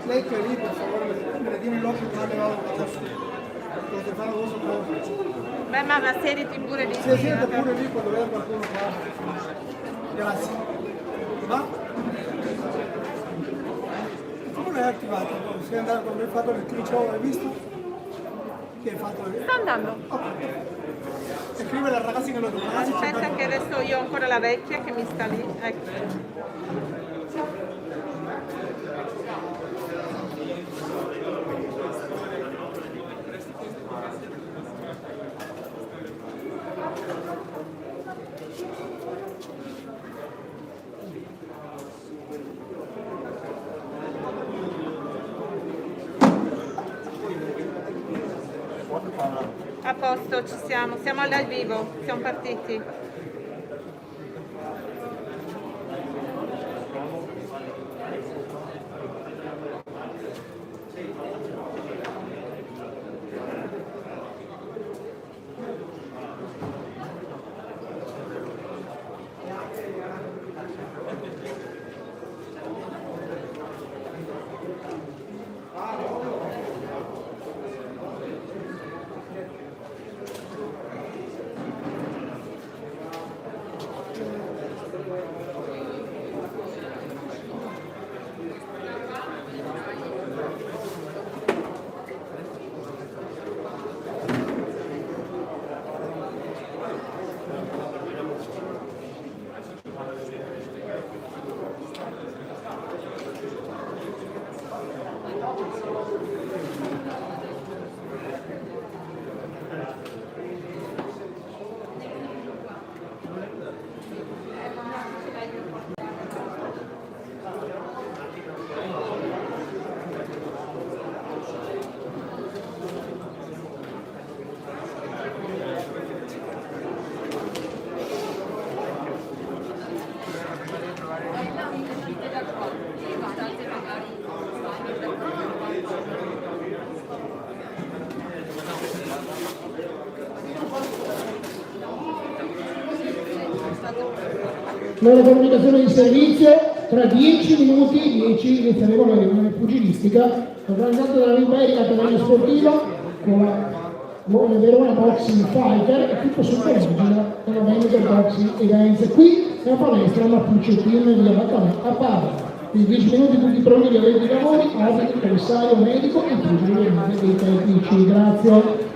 Lei che è lì, per favore, me ne tiene l'occhio, non le vado a posto. Potete fare cosa proprio. Beh, mamma, sediti pure lì. Se siete pure lì quando vede qualcuno qua. Grazie. Ma? Come l'hai attivato? Sei andato quando hai fatto il click, hai visto? Che hai fatto? Sta andando. Scrive la ragazza che lo doveva. Aspetta che adesso io ho ancora la vecchia che mi sta lì. Ecco. A posto, ci siamo al vivo, siamo partiti. Nuova comunicazione di servizio, tra 10 minuti inizieremo la riunione pugilistica organizzata dalla Ribeira Accademia Sportiva con la Verona Boxing Fighter e tutto sotto l'egida della Veneto Boxing Events qui nella palestra Mapuccio Team via Baccalà a Padova. In 10 minuti tutti pronti di avere i lavori, arbitri, commissario, medico e pugili dei tecnici. Grazie.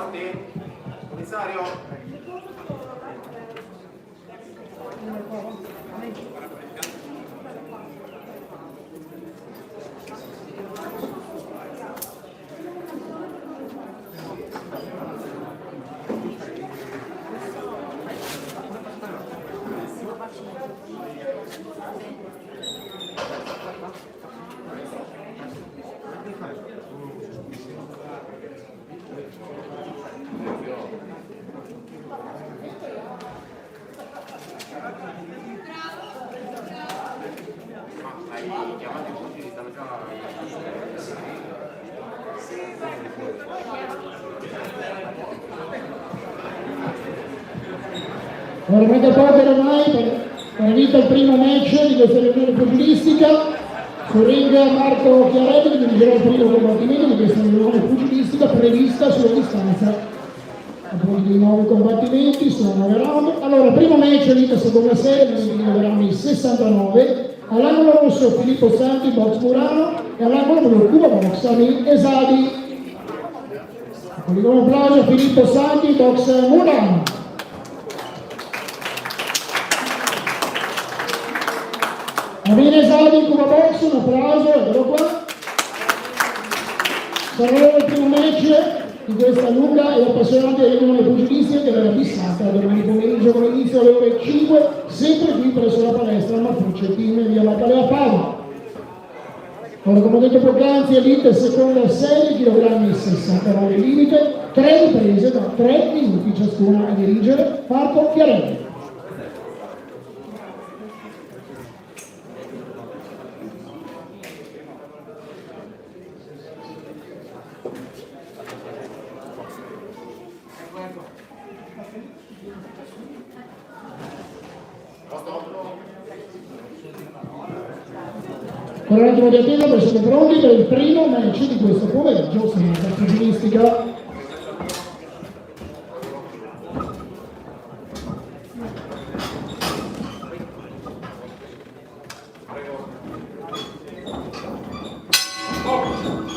Pronti? Commissario? Hai chiamato i pugili, stanno già... Allora, mette poco ormai per vinto il primo match di questa riunione pugilistica. Su ring Marco Chiaretti che dirigerà il primo combattimento di questa riunione pugilistica prevista sulla distanza appunto di 9 combattimenti, sono 9 round. Allora, primo match vinto seconda serie, nel 9 round 69. All'angolo rosso Filippo Santi, box Murano, e all'angolo blu Cuba Box, Amin Esadi. Con un applauso a Filippo Santi, box Murano. Amin Esadi, Cuba Box, un applauso, eccolo qua. Sarà il primo match di questa lunga e appassionante riunione pugilistica che verrà fissata domani pomeriggio con inizio alle ore 5, sempre qui presso la palestra Martucci Team via Maddalena Padova. Ora, come detto poc'anzi, Elite seconda serie, chilogrammi 69 limite, 3 riprese da 3 minuti ciascuna a dirigere Marco Chiarelli. Con un attimo di attesa siamo pronti per il primo match di questo pomeriggio, senza pugilistica.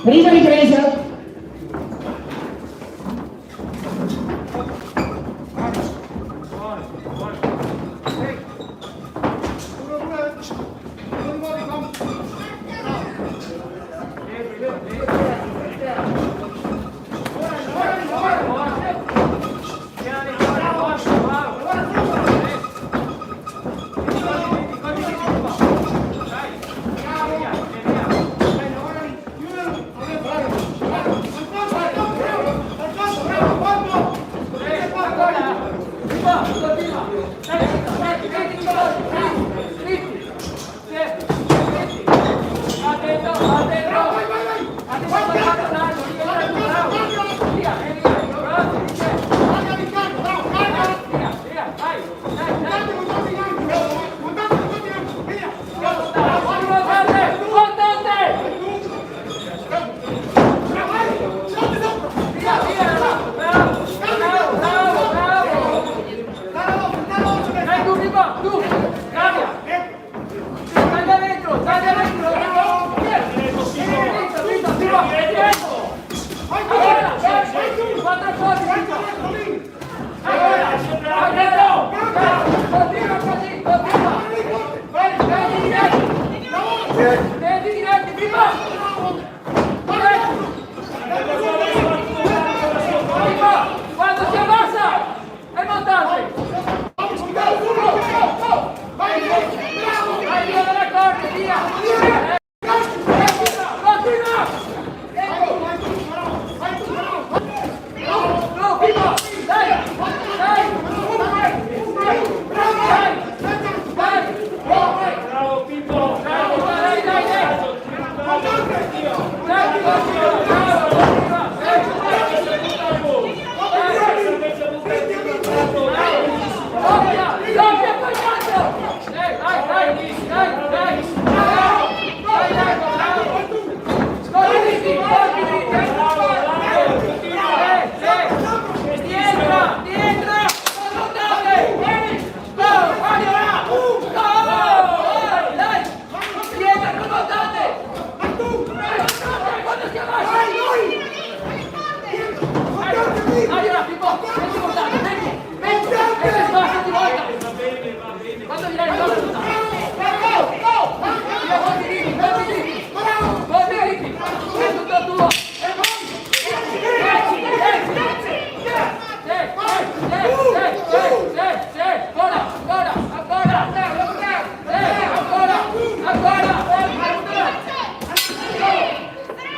Prima ripresa.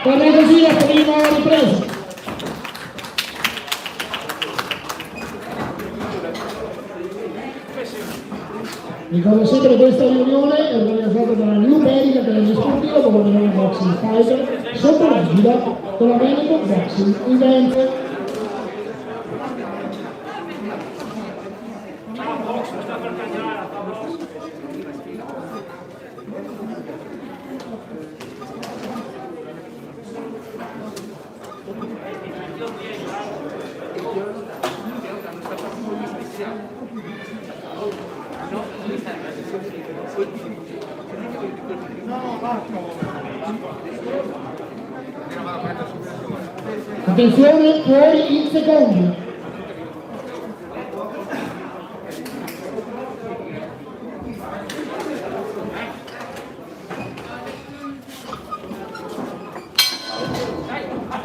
Torna così la prima ripresa. Ricordo sempre questa riunione è organizzata dalla New America Academy Sportiva con la Milano Boxing Fighter sotto l'egida della Veneto Boxing Event. Attenzione, fuori in secondi.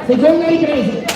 Seconda ripresa.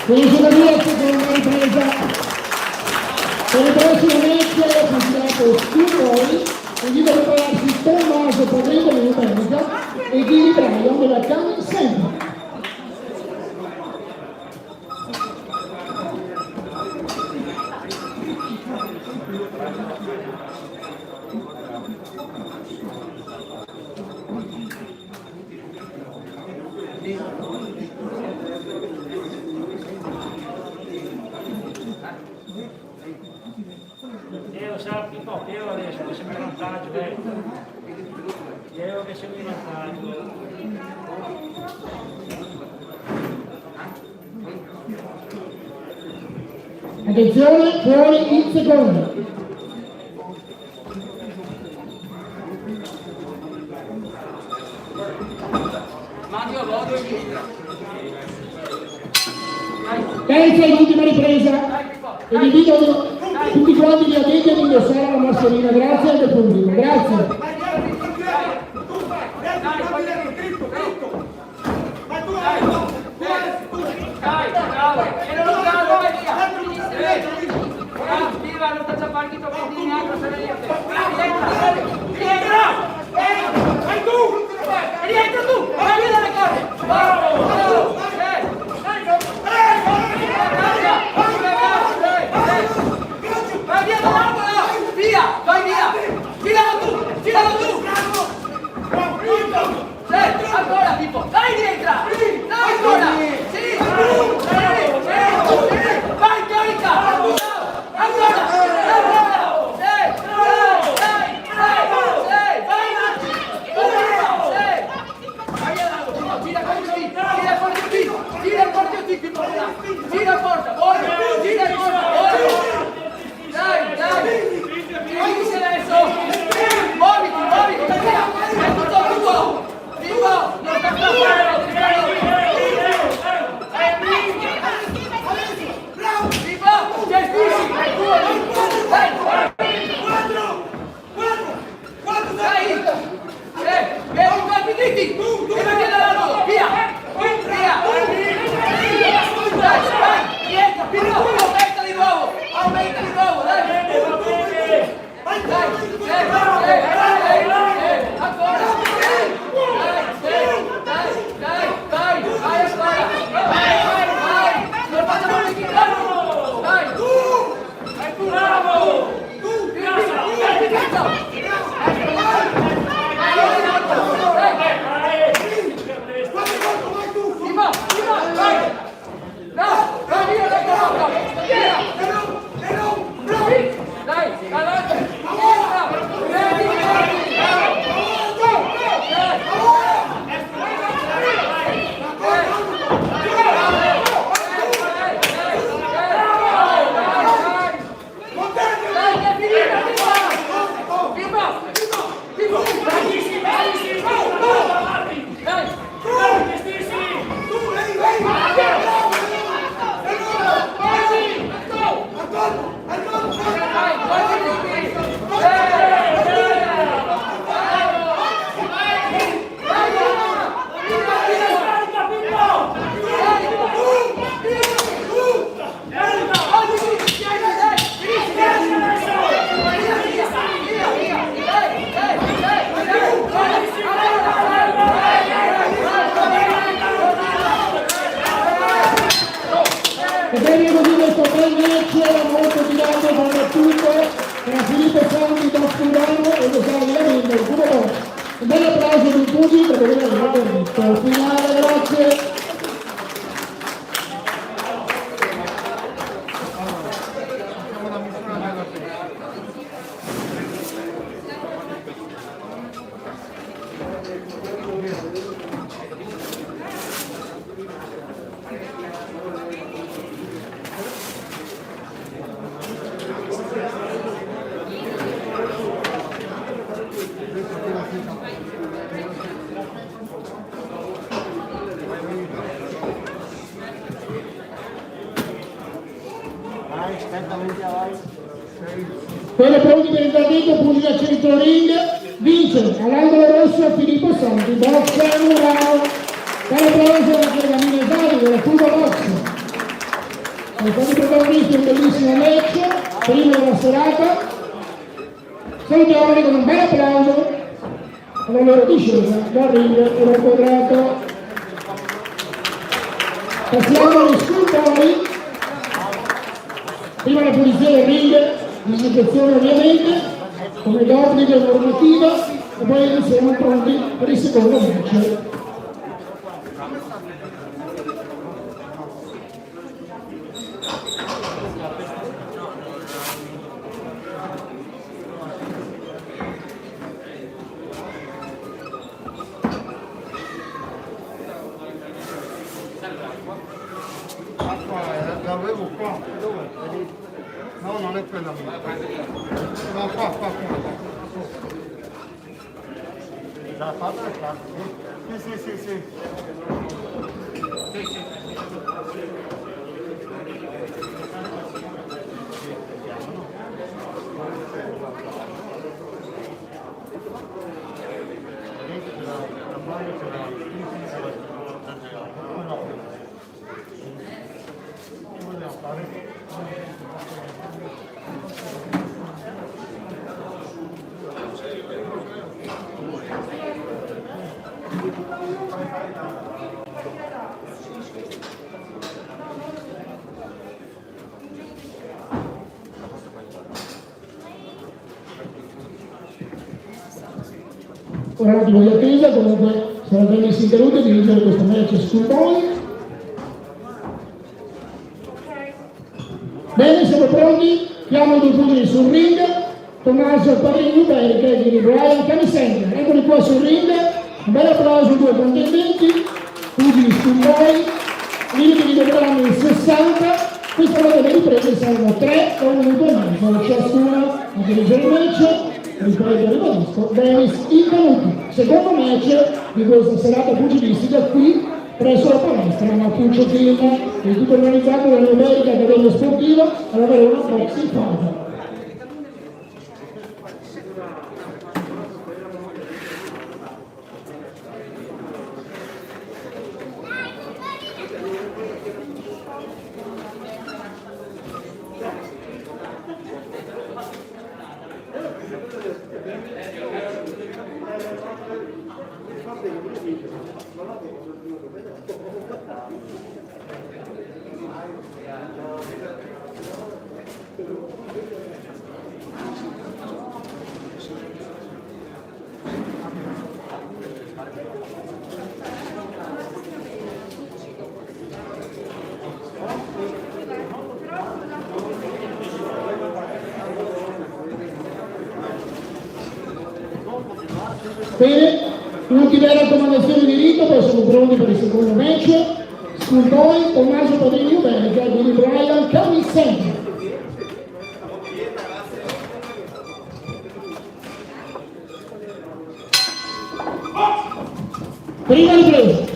Quindi sono via seconda ripresa. Per il prossimo match considerato Studioi, quindi deve prepararsi Tommaso Padrino dell'Ubernica e Giri Brian della Can Center. Io sappi, no, io adesso che siamo in vantaggio, io che siamo in vantaggio. Attenzione, fuori in secondo. Mario Rodo e Mitra. Terza ed ultima ripresa. E vi invito tutti quanti gli addetti ad indossare la mascherina. Grazie del pubblico. Grazie. Non faccia partito con altro se ne rientra tu! Vai via dalle cose! Vai via dall'angolo! Via! Vai via! Tiralo tu! Tiralo tu! Ancora Pippo! Dai rientra! Dai ancora! Sì! Vai carica! Ancora! Gira forza, voglio! Gira forza, dai, dai! Finisci adesso! Muoviti, via! È tutto tuo! Vivo! Non sta fare! Vivo! Gestisci! È tuo! Dai! Dai! Vieni qua, dritti! Vieni dall'angolo! Via! Via! Dai, rientra, Pippo, aumenta di nuovo, dai! Ancora! Vai, non facciamo liquidare! Dai! Bravo! Un bel applauso di tutti per vedere il visto finale, grazie. Quello pronti per il verdetto, pugile a centro ring, vince all'angolo rosso Filippo Santi, box Murano. Tale applauso alla Pergamino Esati della Cuba Box. Sono stati protagonisti un bellissimo match, primo della serata. Salutiamoli con un bel applauso alla loro discesa dal ring e dal quadrato. Passiamo agli scultori. Prima la pulizia del ring, disinfezione ovviamente, come d'obbligo e normativa, e poi siamo pronti per il secondo match. L'avevo qua, dove? No, non è quella mia. No, qua. Da parte è qua. Sì. Ora un attimo di attesa, comunque sarà ben messo in tenuto di vincere questo match Schoolboy. Bene, siamo pronti, chiamo i due pugili sul ring, Tommaso Padrini Uberica e di Brian Camisenda. Eccoli qua sul ring, un bel applauso ai due contendenti, pugili Schoolboy, limite di 2 grammi 60. Questa volta le riprese saranno 3 o 1 minuto e mezzo, ciascuno a dirigere il match, ripeto, ribadisco, Dennis Incanuti. Secondo match di questa serata pugilistica qui presso la palestra Mapuccio Team, il tutto organizzato dalla America Accademia Sportiva alla Verona Boxing Fighter. Bene, ultime raccomandazioni di rito, poi siamo pronti per il secondo match. Schoolboy, Tommaso Padrini Uberica e di Brian Camisenda. Prima ripresa.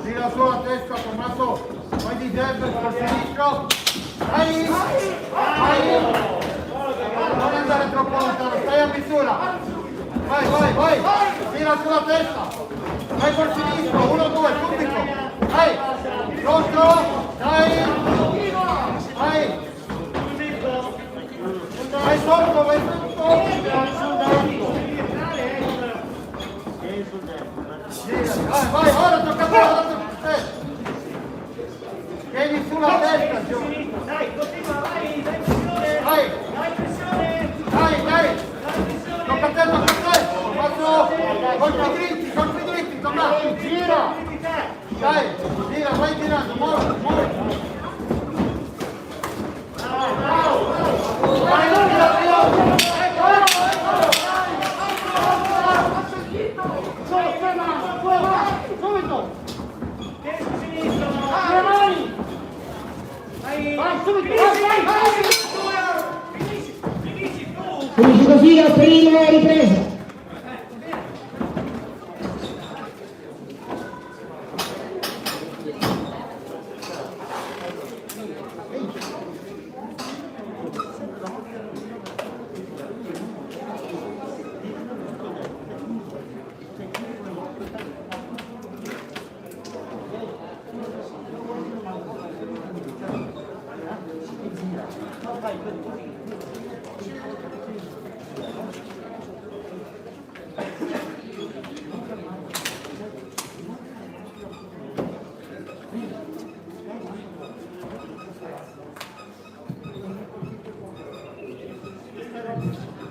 Gira sulla testa, Tommaso, vai di destra, finisco. Vai, vai, non andare troppo lontano, stai a misura. Vai, vai, vai, gira sulla testa. Vai col sinistro, 1, 2, subito. Vai, contro, dai, vai. Vai sotto, vai sotto. Vai, vai, ora tocca a te, ora tocca a te. Tieni sulla testa, Gio. Dai, continua, vai, dai pressione. Vai. Dai pressione. Dai, dai. Tocca a te, tocca a te. Faccio colpi dritti, Tommaso. Gira. Dai, gira, vai girando, muovi, muovi. Vai, Finisci così la prima ripresa.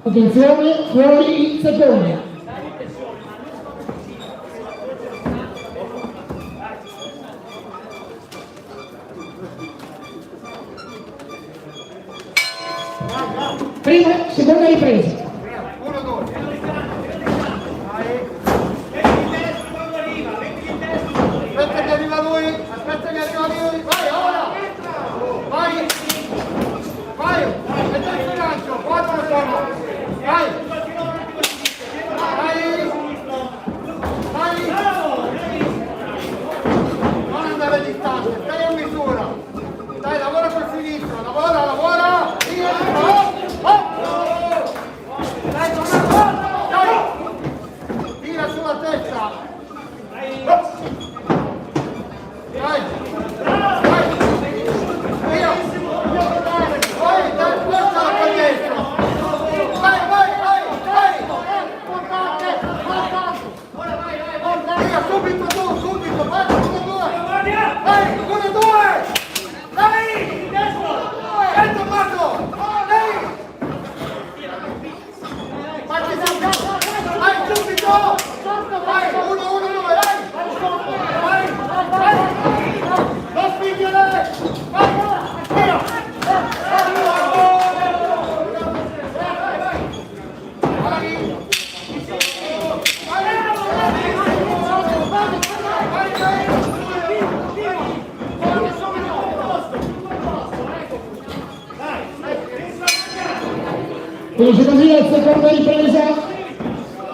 Attenzione, fuori in seconda. Prima, seconda ripresa. 1, 2. Aspetta che arriva lui, vai ora! Vai! Vai! Metti il bilancio, 4 sono! Vai! Vai! Vai! Non andare distante, stai a misura! Dai, lavora col sinistro, lavora! Via! Vai, 1-1-2, dai! Vai! Non spingere! Vai! Via! Finisce così la seconda ripresa.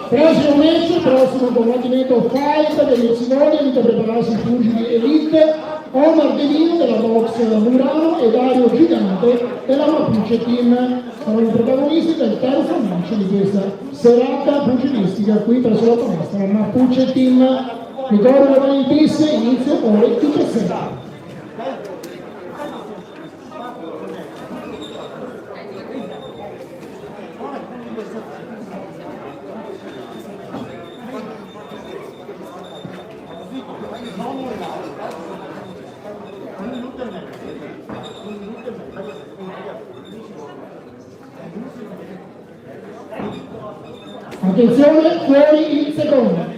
Prossimo match, prossimo combattimento fight degli Zinoni, inizia a prepararsi i pugili Elite, Omar Delino della box Murano e Dario Gigante della Mapuche Team. Saranno i protagonisti del terzo match di questa serata pugilistica qui presso la palestra Mapuche Team. Ricordo che il bis inizio ore 17. Attenzione, fuori il secondo.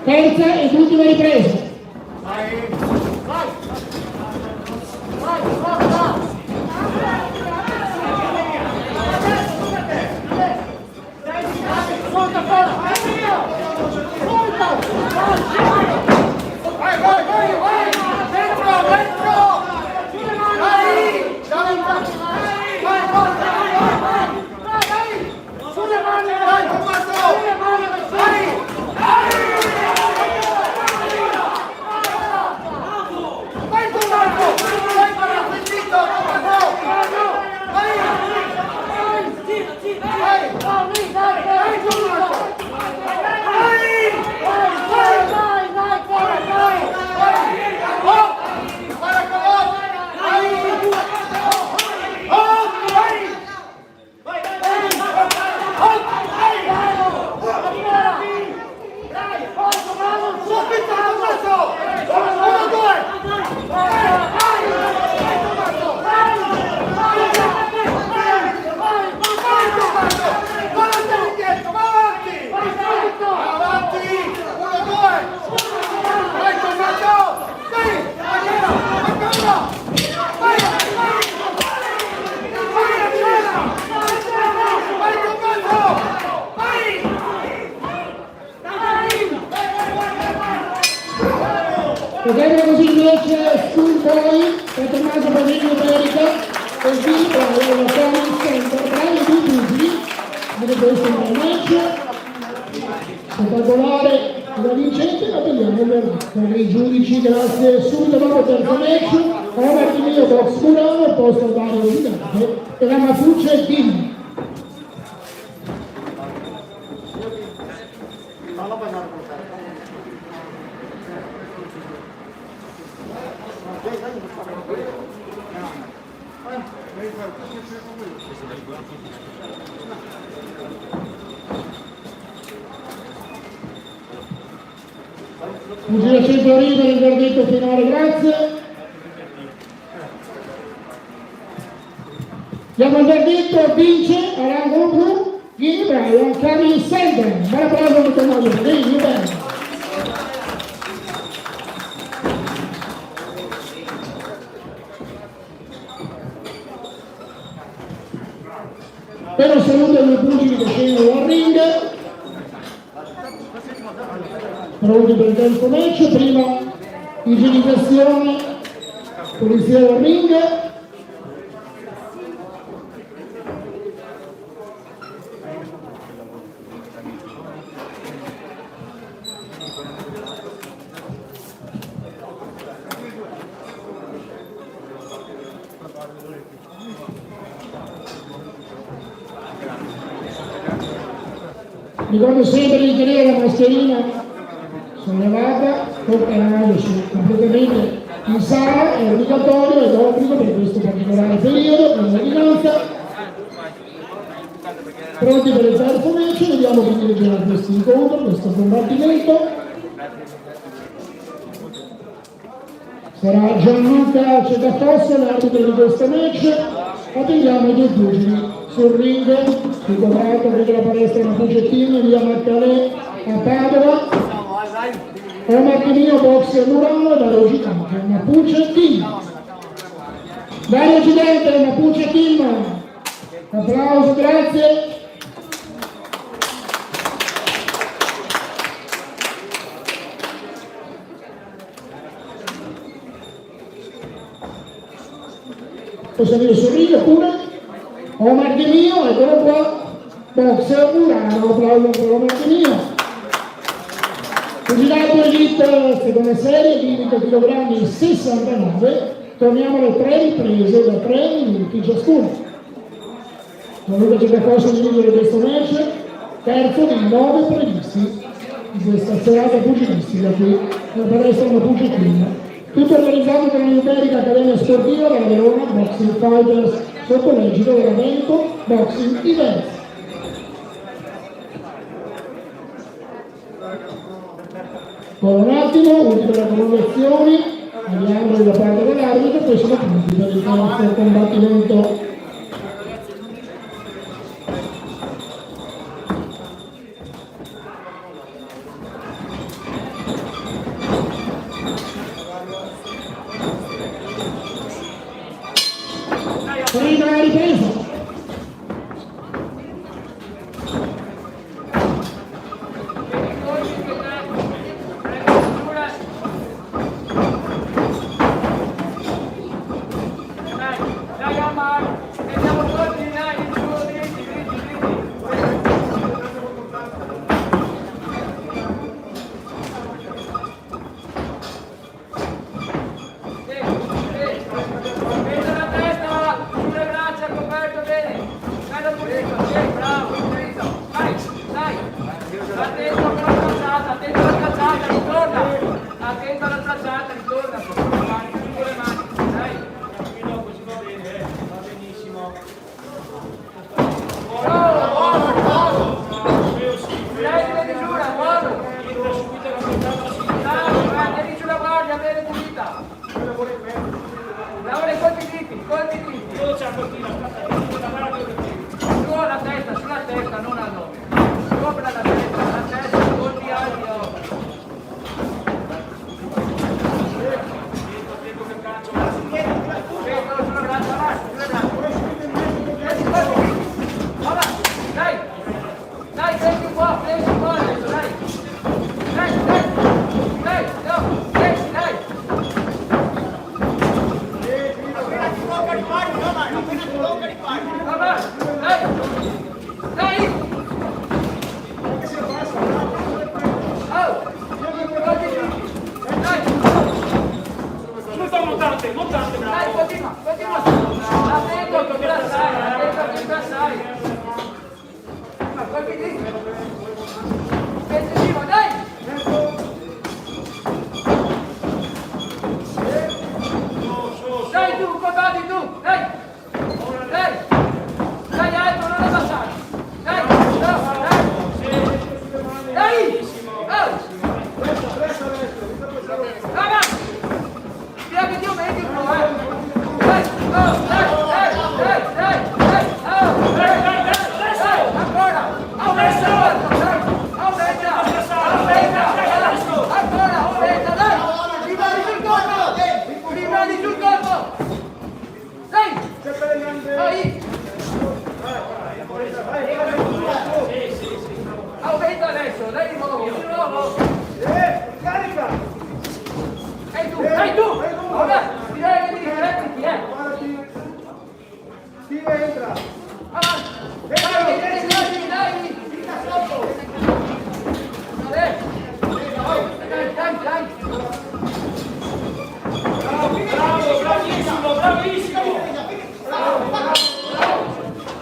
Terza ed ultima ripresa. Vedete così invece Schoolboy per Tommaso Padrini America e Vibra della Comic Center tra i due pugili. Vedete questo è un match spettacolare da vincente, ma vediamo il verdetto dei giudici. Grazie. Subito dopo il terzo match Omar Delino box Murano posto a Dario Gigante e la Mapuche Team. Pugile centro ring per il verdetto finale, grazie. Diamo il verdetto, vince all'angolo blu Gini Brian Camille Senden. Buon applauso per Tommaso Padrini America. Per un saluto ai due pugili che scendono al ring. Pronti per il terzo match, prima igienizzazione, polizia del ring. Ricordo sempre di tenere la mascherina sollevata, tocca il naso completamente in sala, è obbligatorio ed obbligo per questo particolare periodo, in ordinanza. Pronti per il terzo match, vediamo come leggerà questo incontro, questo combattimento. Sarà Gianluca Cecafossa l'arbitro di questo match. Attendiamo i due pugili sul ring, ricordato che la palestra Mapuche Team via Maccalè a Padova. Omar Chimio, box Murano e Dario Gigante, Mapuche Team. Dario Gigante, Mapuche Team. Applauso, grazie. Possiamo dire sul ring pure. Omar Chimio, eccolo qua. Box Murano, applauso per Omar Chimio. Pugilato Elite, seconda serie, limite chilogrammi 69, torniamo alle 3 riprese da 3 minuti ciascuno. Gianluca Cecafossa di vincere questo match, terzo dei 9 previsti di questa serata pugilistica qui nella palestra Mapuche Team. Tutto organizzato dalla Numerica Accademia Sportiva della Verona Boxing Fighters sotto l'egida dell'evento Boxing Events. Poi un attimo, ultime raccomandazioni, andiamo da parte dell'arbitro, poi sono pronti per il nostro combattimento. Prima ripresa.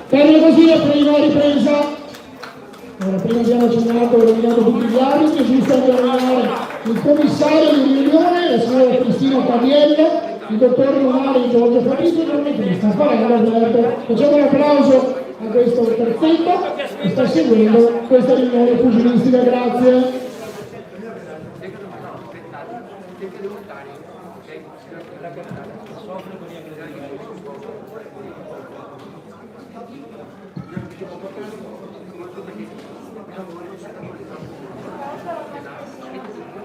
Termina così la prima ripresa. Allora, prima abbiamo accennato, nominato tutti gli arbitri, è giusto nominare il commissario di riunione, la signora Cristina Taviello, il dottor Romano Giorgio Fabrizio e il giornalista Farella Alberto. Facciamo un applauso a questo terzetto che sta seguendo questa riunione pugilistica, grazie.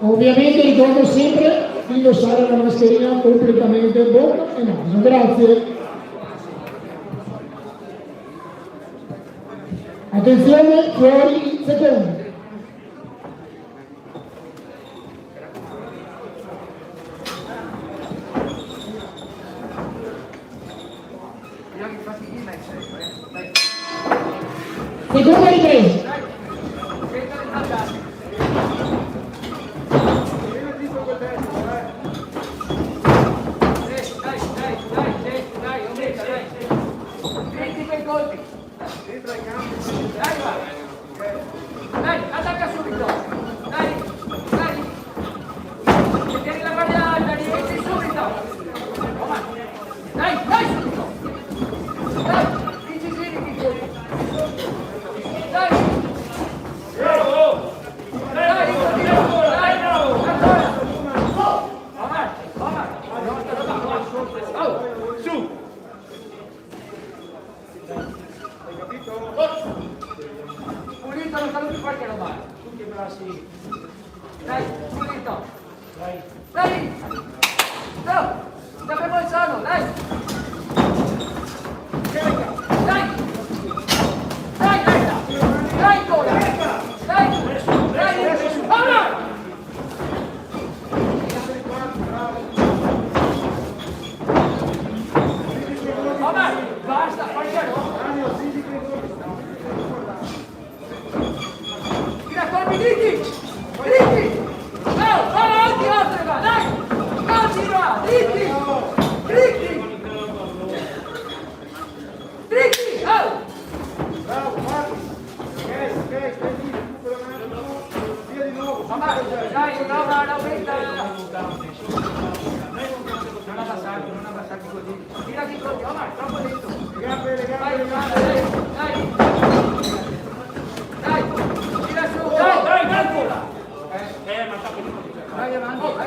Ovviamente ricordo sempre di indossare la mascherina completamente bocca e naso. Grazie. Attenzione, fuori in secondo. Seconda ripresa. Dai, attacca subito! Dai! Tieni la guardia alta, rimetti subito! Dai, subito! Dai, incisivi, Dai! Dai, ancora! Su! Pulito, non stanno più forte la mano. Tutti i bracci. Dai, pulito. Dai! No! Sappiamo il sonno, dai! Dai! Dai ancora! Dai! Ora! Omar, basta, falciano! Tira colpi, dritti! No, avanti, Ostrega, dai! Continua, dritti! Oh! Bravo, Marco. Ok, prendi, recupera un attimo. Via di nuovo. Omar, dai, no, aumenta! Non abbassarti così. Tirati così, Omar, troppo lento. Le gambe, Dai, tira su, dai ancora! Vai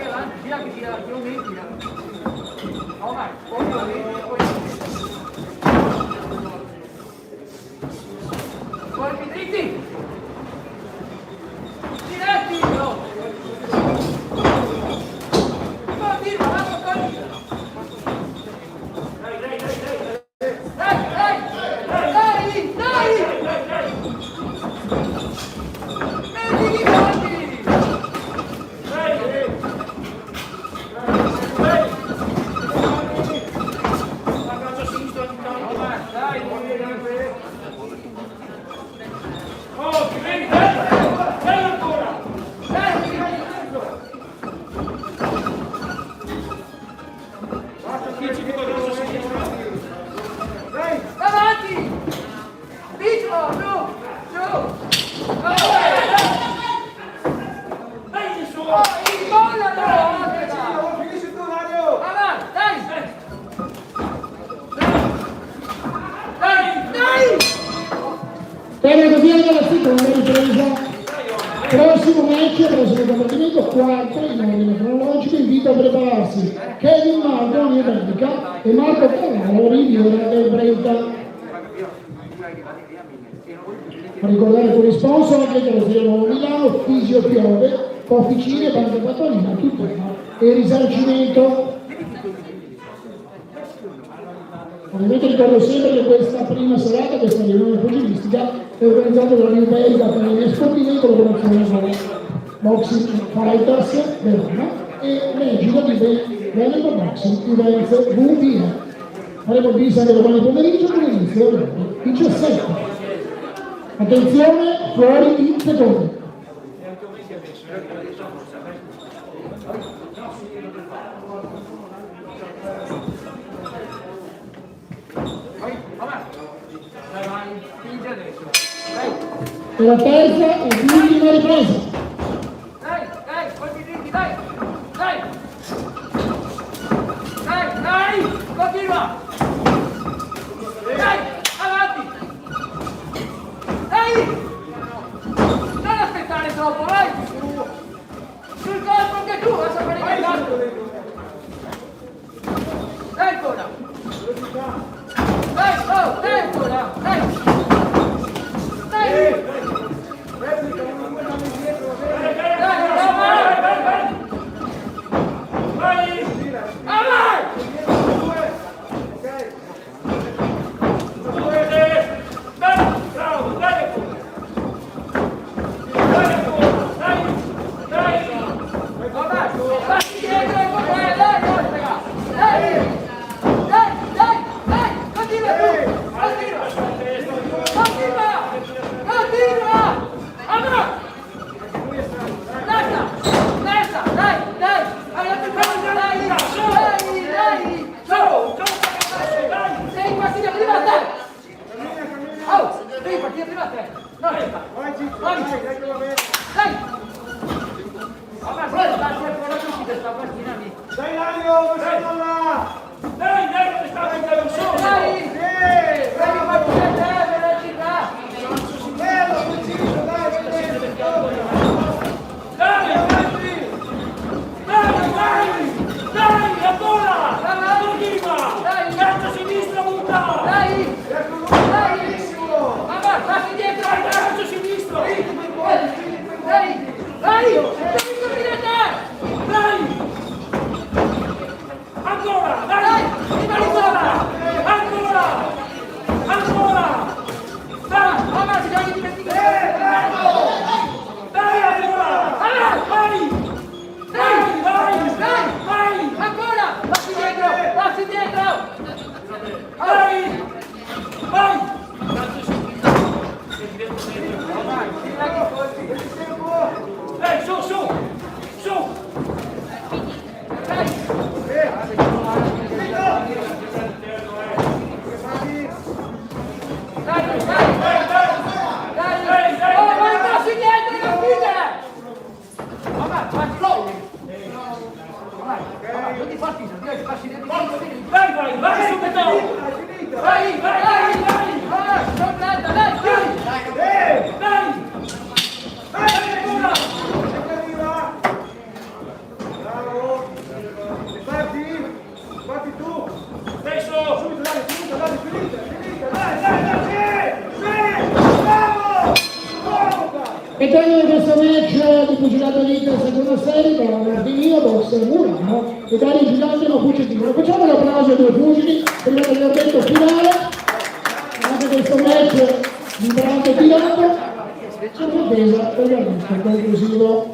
avanti, tira che tira, più o meno tira. Omar, poi. Colpi dritti! Diretti! No! Continua, vado, colpi! Dai! Mettili colpi! Avanti! Piccolo, giù! Incollalo! Finisci tu, Mario! Avanti, dai! Bene, così anche la seconda ripresa. Prossimo match, prossimo combattimento, quarto in ordine cronologico, invito a prepararsi Kevin Marco, Bellica, e Marco Carraro, Riviera del Brenta. A ricordare con il sponsor anche che lo Nuovo Milano, Fisio Piove, Officine, Banca Patronina, tutela e risarcimento. Ovviamente ricordo sempre che questa prima serata, questa riunione pugilistica, è organizzata dalla New Belga per le sportive in collaborazione con Boxing Fighters Verona e l'egida di Veneto Boxing Events VBA. Faremo il bis anche domani pomeriggio con l'inizio alle 17. Attenzione, fuori in secondo. E la terza e l'ultima ripresa. Dai, colpi dritti, dai! Continua! Dai, avanti! Dai! Non aspettare troppo, vai! Sul colpo anche tu, a sapere che tanto! Dai! Dai Dario, siamo là! Dai, che sta facendo solo! Dai! Dai, ma tu sei la città! Bello, preciso, dai, Dai, ancora! Continua! Dai! Calcio sinistra, butta! Dai! Mamma, passi dietro! Dai, calcio sinistro! Dai! Dai! Dai! Ancora! Dai! Ancora! Ancora! Ancora! Dai! Mamma, si giochi di dai, ancora! Vai! Dai! Vai! Dai! Vai! Ancora! Passi dietro! Passi dietro! Vai! Vai! Su, su! Su! Dai! Dai! Oh, vai passi dietro, non fide! Mamma, non ti far finta, passi dietro. Vai subito! Vai! Non prenda, dai! Bravo! Parti tu! Stesso! Subito, dai, finita! Dai! Bravo! E termina questo match di pugilato elite seconda serie tra Martinino, boxer Murano e Dario Gigante Mapuche Tino. Facciamo un applauso ai due pugili prima dell'intervento finale. Anche questo match di grande tirato sono attesa per il match conclusivo.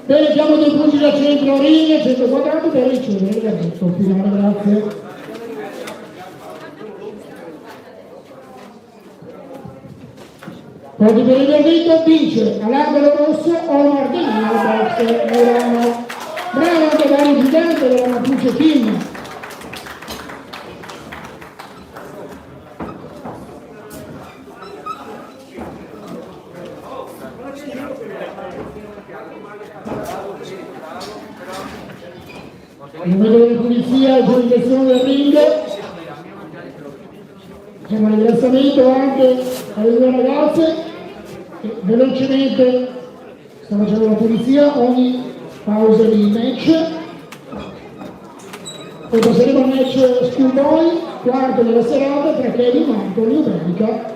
Bene, abbiamo dei pugili al centro ring, centro quadrato per ricevere il verdetto finale, grazie. Poi per il verdetto vince all'angolo rosso Omar Denino, boxer Murano. Bravo anche Dario Gigante della Mapuche Team. Il numero della polizia, aggiudicazione del ring. Facciamo un ringraziamento anche alle due ragazze che velocemente sta facendo la pulizia ogni pausa di match. Poi passeremo al match Schoolboy, quarto della serata tra Kevin Marco, New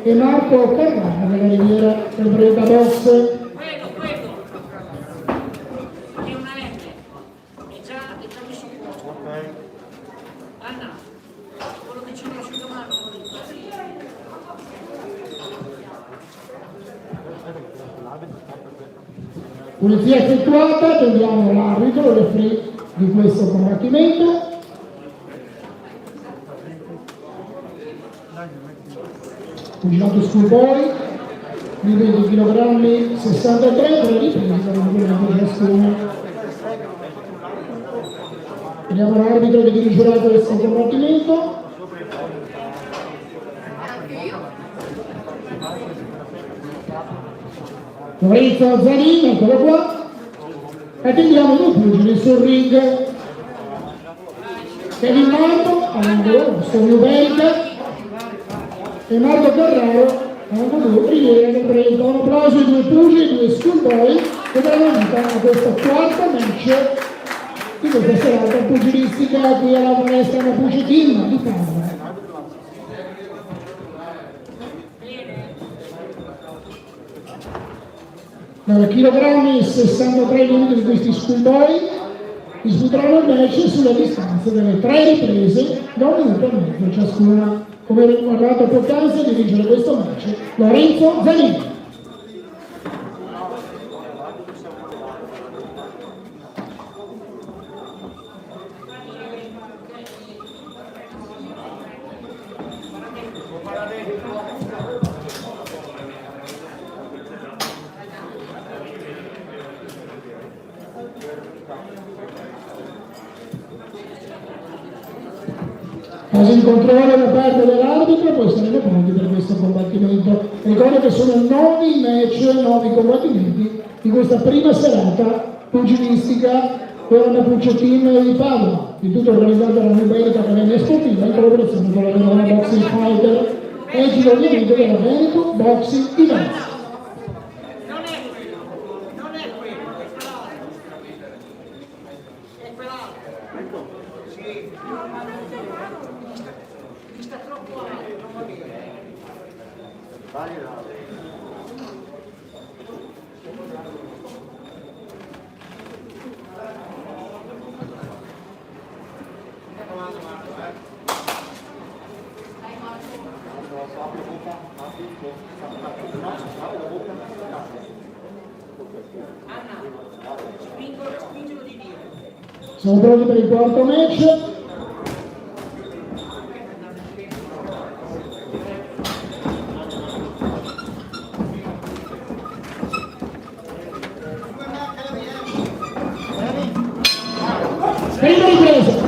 e Marco Carrara della Riviera del Breda Box. Pulizia effettuata, attendiamo l'arbitro, il referee di questo combattimento. Pugilato Schoolboy, di 20 kg 63, per la ripresa di ciascuno. Vediamo l'arbitro che dirigerà questo combattimento. Lorenzo Zanin, eccolo qua. Attendiamo due pugili sul ring. Kevin Marco, all'angolo rosso, New e Marco Carraro, all'angolo Riviera del Breda. Un applauso ai due pugili, due Schoolboy, che danno vita a questo quarto match di questa serata pugilistica qui alla palestra Mapuche Team di Padova. Chilogrammi 63 minuti di questi Schoolboy disputeranno il match sulla distanza delle 3 riprese da 1 minuto e mezzo ciascuna. Come ricordato poc'anzi, a dirigere questo match Lorenzo Zanin. caso di controllo da parte dell'arbitro, poi saremo pronti per questo combattimento. Ricordo che sono 9 match, 9 combattimenti di questa prima serata pugilistica per la Puccio Team di Padova, il tutto organizzato dalla Iberica Accademia Sportiva in collaborazione con la Verona Boxing Fighter e giro ovviamente della Veneto Boxing Events. Siamo pronti per il quarto match. Prima ripresa.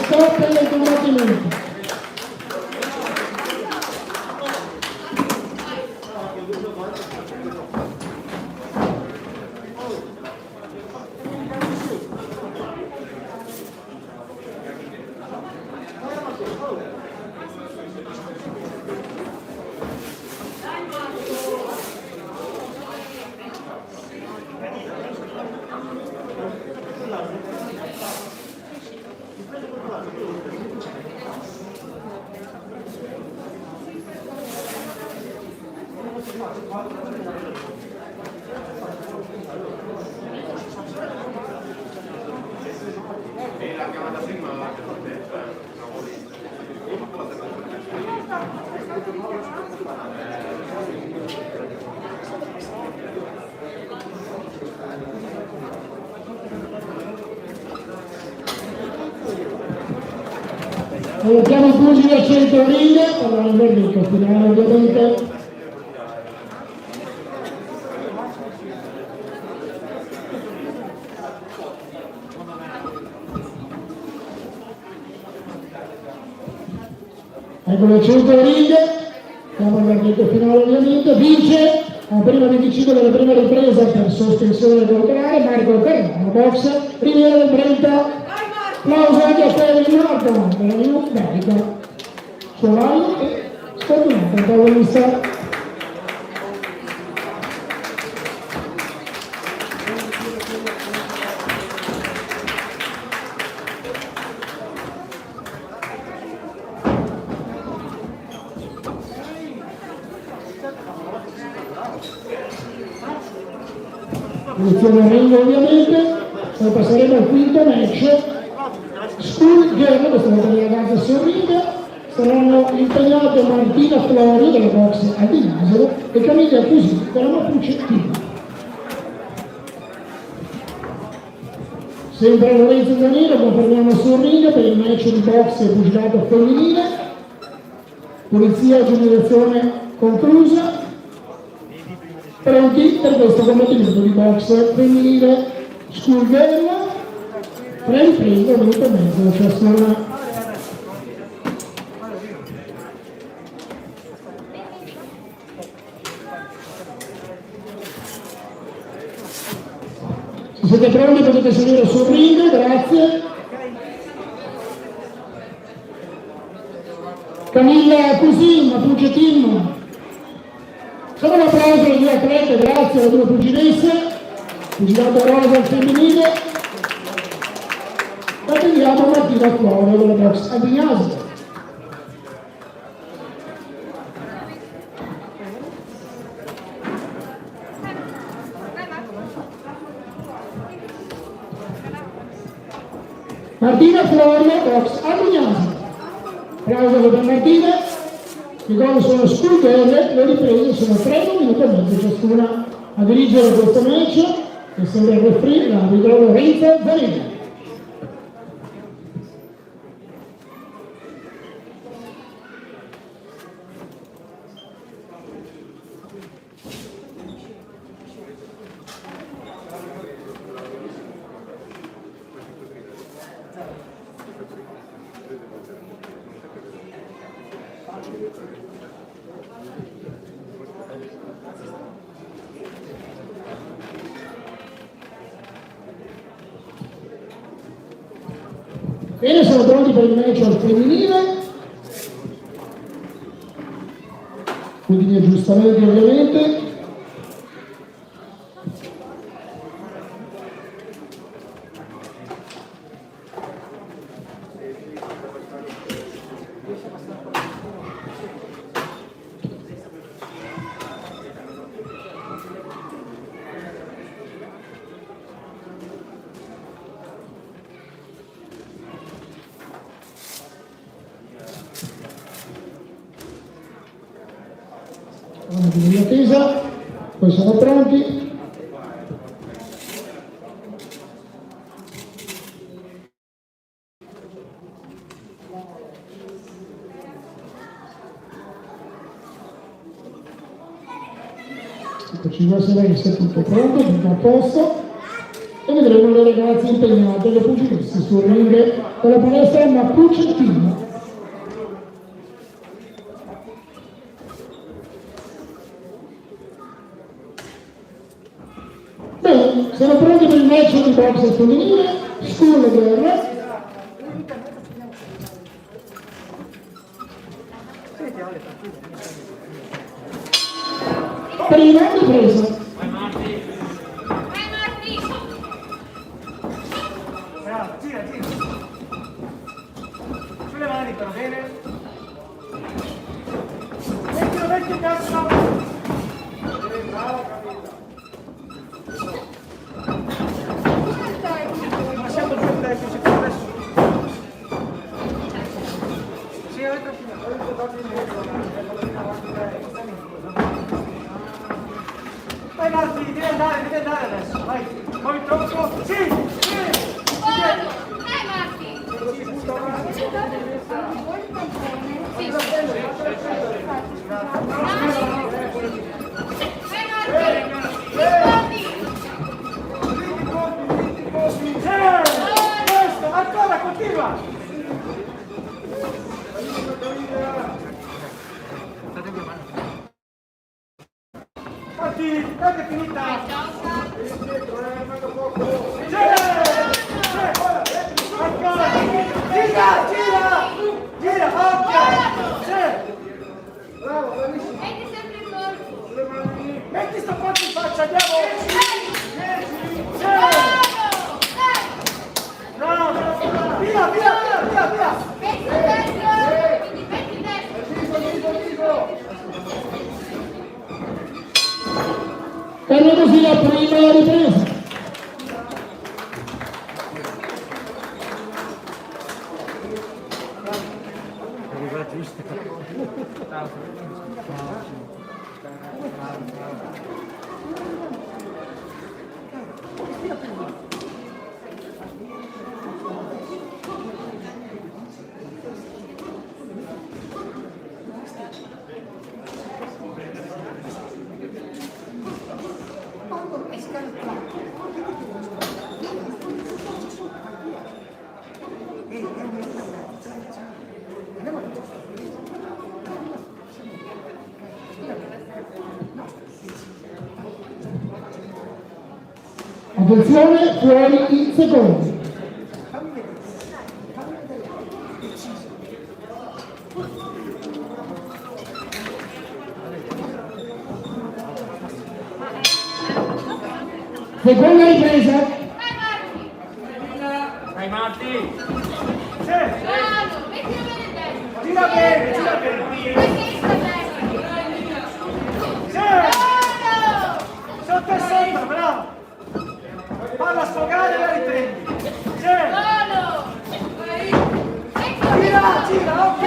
Stop del combattimento. La chiamata prima l'ho detto, Chiamo i pugili a centro ring, allora il verdetto finale ovviamente. Ecco il centro ring, chiamo il verdetto finale ovviamente, vince la prima 25 della prima ripresa per sospensione cautelare Marco Ferraro, box Riviera del Brenta. Applauso anche a Kevin Marco della New Iberica, Solaio e Sfortunato, protagonista. Iniziamo il ring ovviamente, poi passeremo al quinto match. School Game, questa volta le ragazze sorride, saranno impegnate Martina Florio della box Aldi Nasero e Camilla Cusini della Mapuche Team. Sempre Lorenzo Zanino, confermiamo sul ring per il match di box e pugilato femminile. Polizia e generazione conclusa. Pronti per questo combattimento di box femminile Schoolgirl. 3 riprese, un minuto e mezzo ciascuna. Se siete pronti potete salire sul ring, grazie. Camilla Cusin, Mapuche Team. Solo un applauso alle due atlete, grazie alle due pugilesse. Pugilato rosa al femminile. E attendiamo Martina Cuore della box a Vignasi. Martina Florida, box a Vignasi. Applauso per Martina. I gol sono Schoolgirl, le riprese sono 3 minuti e mezzo ciascuna. A dirigere questo match è sempre il referee, l'arbitro Lorenzo Zanini. Bene, sono pronti per il match al femminile. Quindi gli aggiustamenti ovviamente. Di attesa, poi siamo pronti. Ci va se sia tutto pronto, tutto a posto e vedremo le ragazze impegnate, le pugiliste sul ring della palestra Mapuche Team. Bene, siamo pronti per il match di box femminile, Schoolgirl. Prima ripresa. Bravo, gira. Sulle mani però, bene? Metti cazzo! Bravo, capito. Ma siamo più tecnici per adesso. Sì, avete Vai Marti, devi andare adesso, vai. Poi troppo, sì. Questo, ancora, continua! Marti, dai che è finita! Ancora! Gira, occhio! Bravo, bravissimo! Metti sto fatto in faccia, andiamo! Bravo! Via! E così la prima ripresa. Attenzione, fuori in secondi. Seconda ripresa. Dai Marti! Gira bene, gira bene. Sotto e sotto, bravo. Falla sfogare e la riprendi. Gira, ok.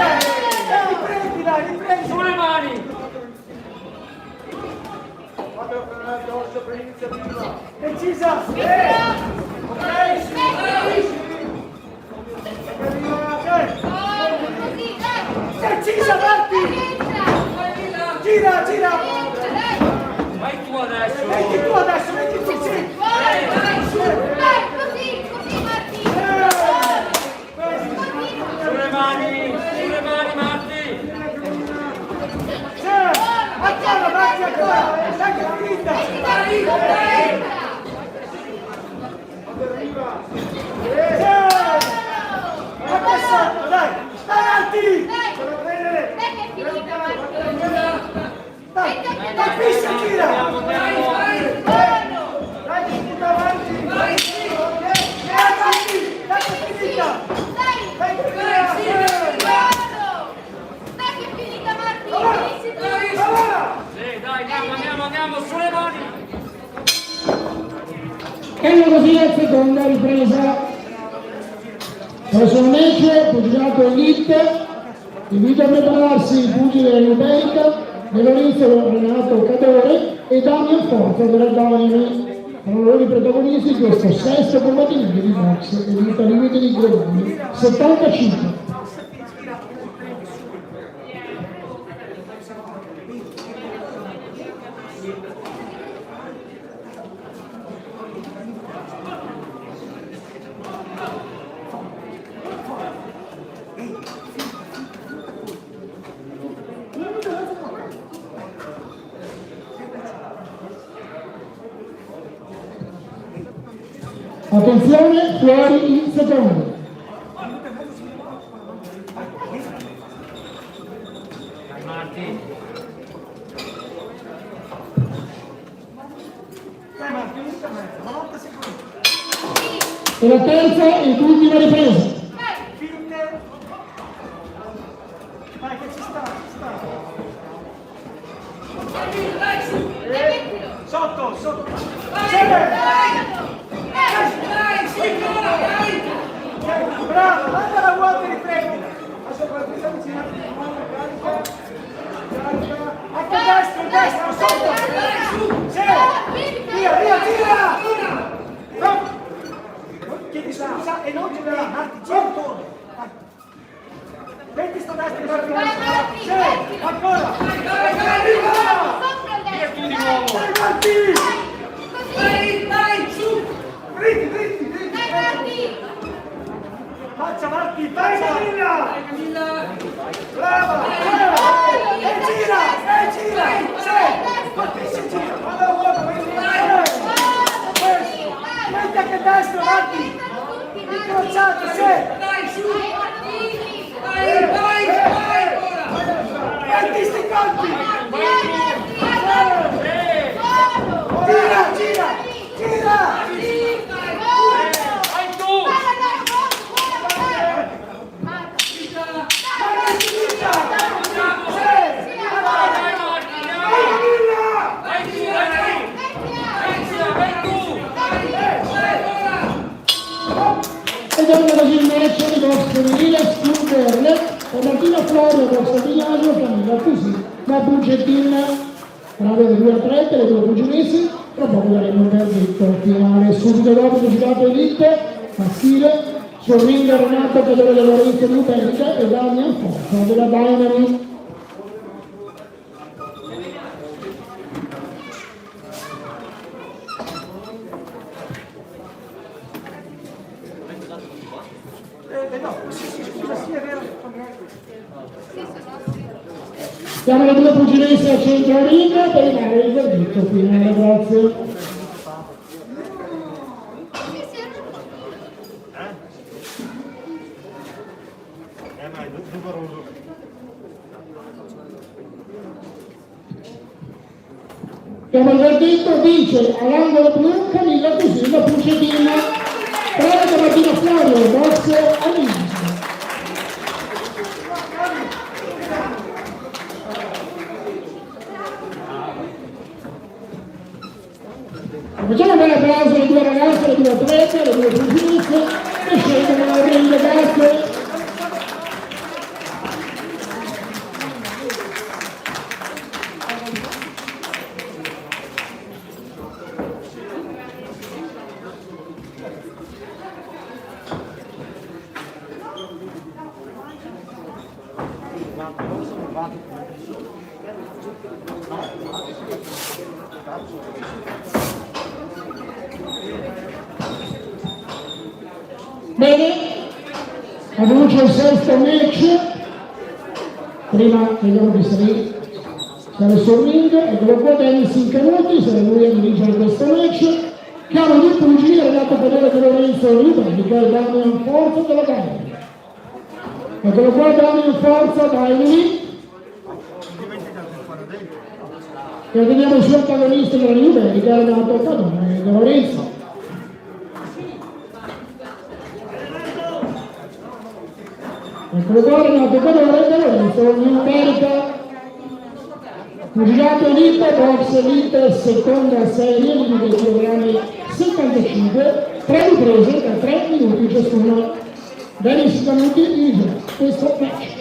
Riprendila, riprendi. Sulle mani! Decisa. Decisa, Marti. Gira, gira. Vai tu adesso! Metti tu adesso, metti tu, sì. Sulle mani Marti! Ancora, Marti, ancora. Dai che è finita. Adesso, dai. Dai, Marti. Dai, capisci, gira. Dai, tutto avanti. Dai, Marti. Dai, che è finita. Dai, che Sì, dai, andiamo, sulle mani! E così la seconda ripresa. Prossimo match, pugilato elite. Invito a prepararsi i pugili della Iberica, De Lorenzo Renato Cadore e Damian Forza della Dynami. Sono loro i protagonisti di questo sesto combattimento di box e di Italia di Gregoni 75. Attenzione, fuori in secondo. Dai Marti! E la terza ed ultima ripresa. Vai, che ci sta, Sotto, sotto. Bravo, manda la vuota e riprendila. Soprattutto avvicinati di nuovo, carica. Anche destro, sotto. Via, gira. Chiedi scusa e non gira, Marti, gira intorno. Metti sto destro, ancora. Via tu di nuovo! Dai, Marti. Dritti. Faccia Marti, vai Camilla! Brava! E gira! Si gira! Guarda la vuota, metti anche destro, Marti! Incrociato, metti sti colpi! Gira! Vai tu! Ed è così il match di box femminile Sturberle, con Martina Florio, box Milano, Camilla Così, la Bugettin, tra le due atlete, le due pugilesi, tra poco daremo il verdetto finale. Subito dopo il girato elite, maschile, sul ring Renato Cadore De Lorenzo di Iberica e Damian Forza della Dynami. Siamo le due pugilesi a centro ring per dare il verdetto finale, grazie. Abbiamo il verdetto, vince all'angolo blu Camilla Cusilla Puccetina. Prova da Martino Flavio, box Anini. Facciamo un bel applauso alle due ragazze, alle due atlete, alle due pugiliste che scelgono la ring gas. Bene, annuncio il sesto match. Prima vediamo che stare sul ring, eccolo qua Dennis Incanuti, sarà lui a dirigere questo match. Caro di pugili, Renato Pedere di Lorenzo Lubenica e Damian Forza della gara. Eccolo qua Damian Forza da Emily. E vediamo il suo antagonista della Lubenica, Renato Pedere di Lorenzo. Eccolo qua Renato Pedere di Lorenzo Lubenica. Pugilato Elite, Box Elite, seconda serie, limite chilogrammi 75, 3 riprese da 3 minuti ciascuno. Dennis Canuti dirige questo match.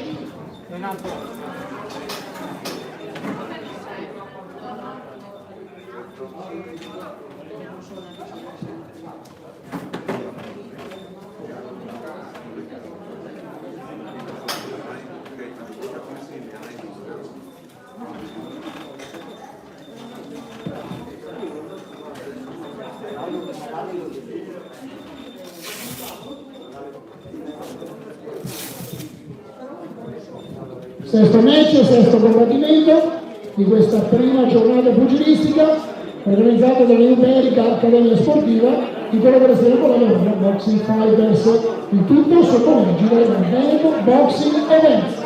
Sesto match, sesto combattimento di questa prima giornata pugilistica organizzata dall'Iberica Accademia Sportiva in collaborazione con la Londra Boxing Fighters, il tutto sotto l'egida del Veneto Boxing Events.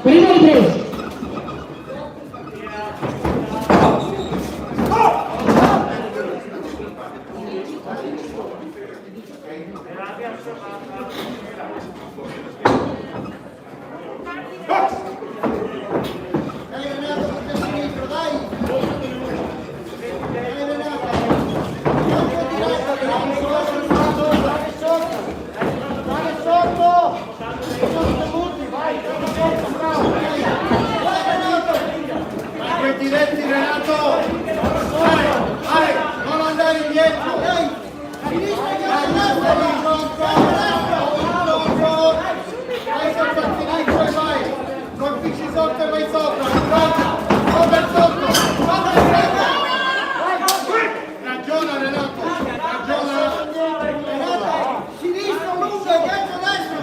Prima ripresa. Diretti Renato, vai, non andare indietro, dai, vai sotto il sinistro e vai, colpisci sotto e vai sopra, sotto, ragiona Renato, Renato, sinistro lungo e dietro destro,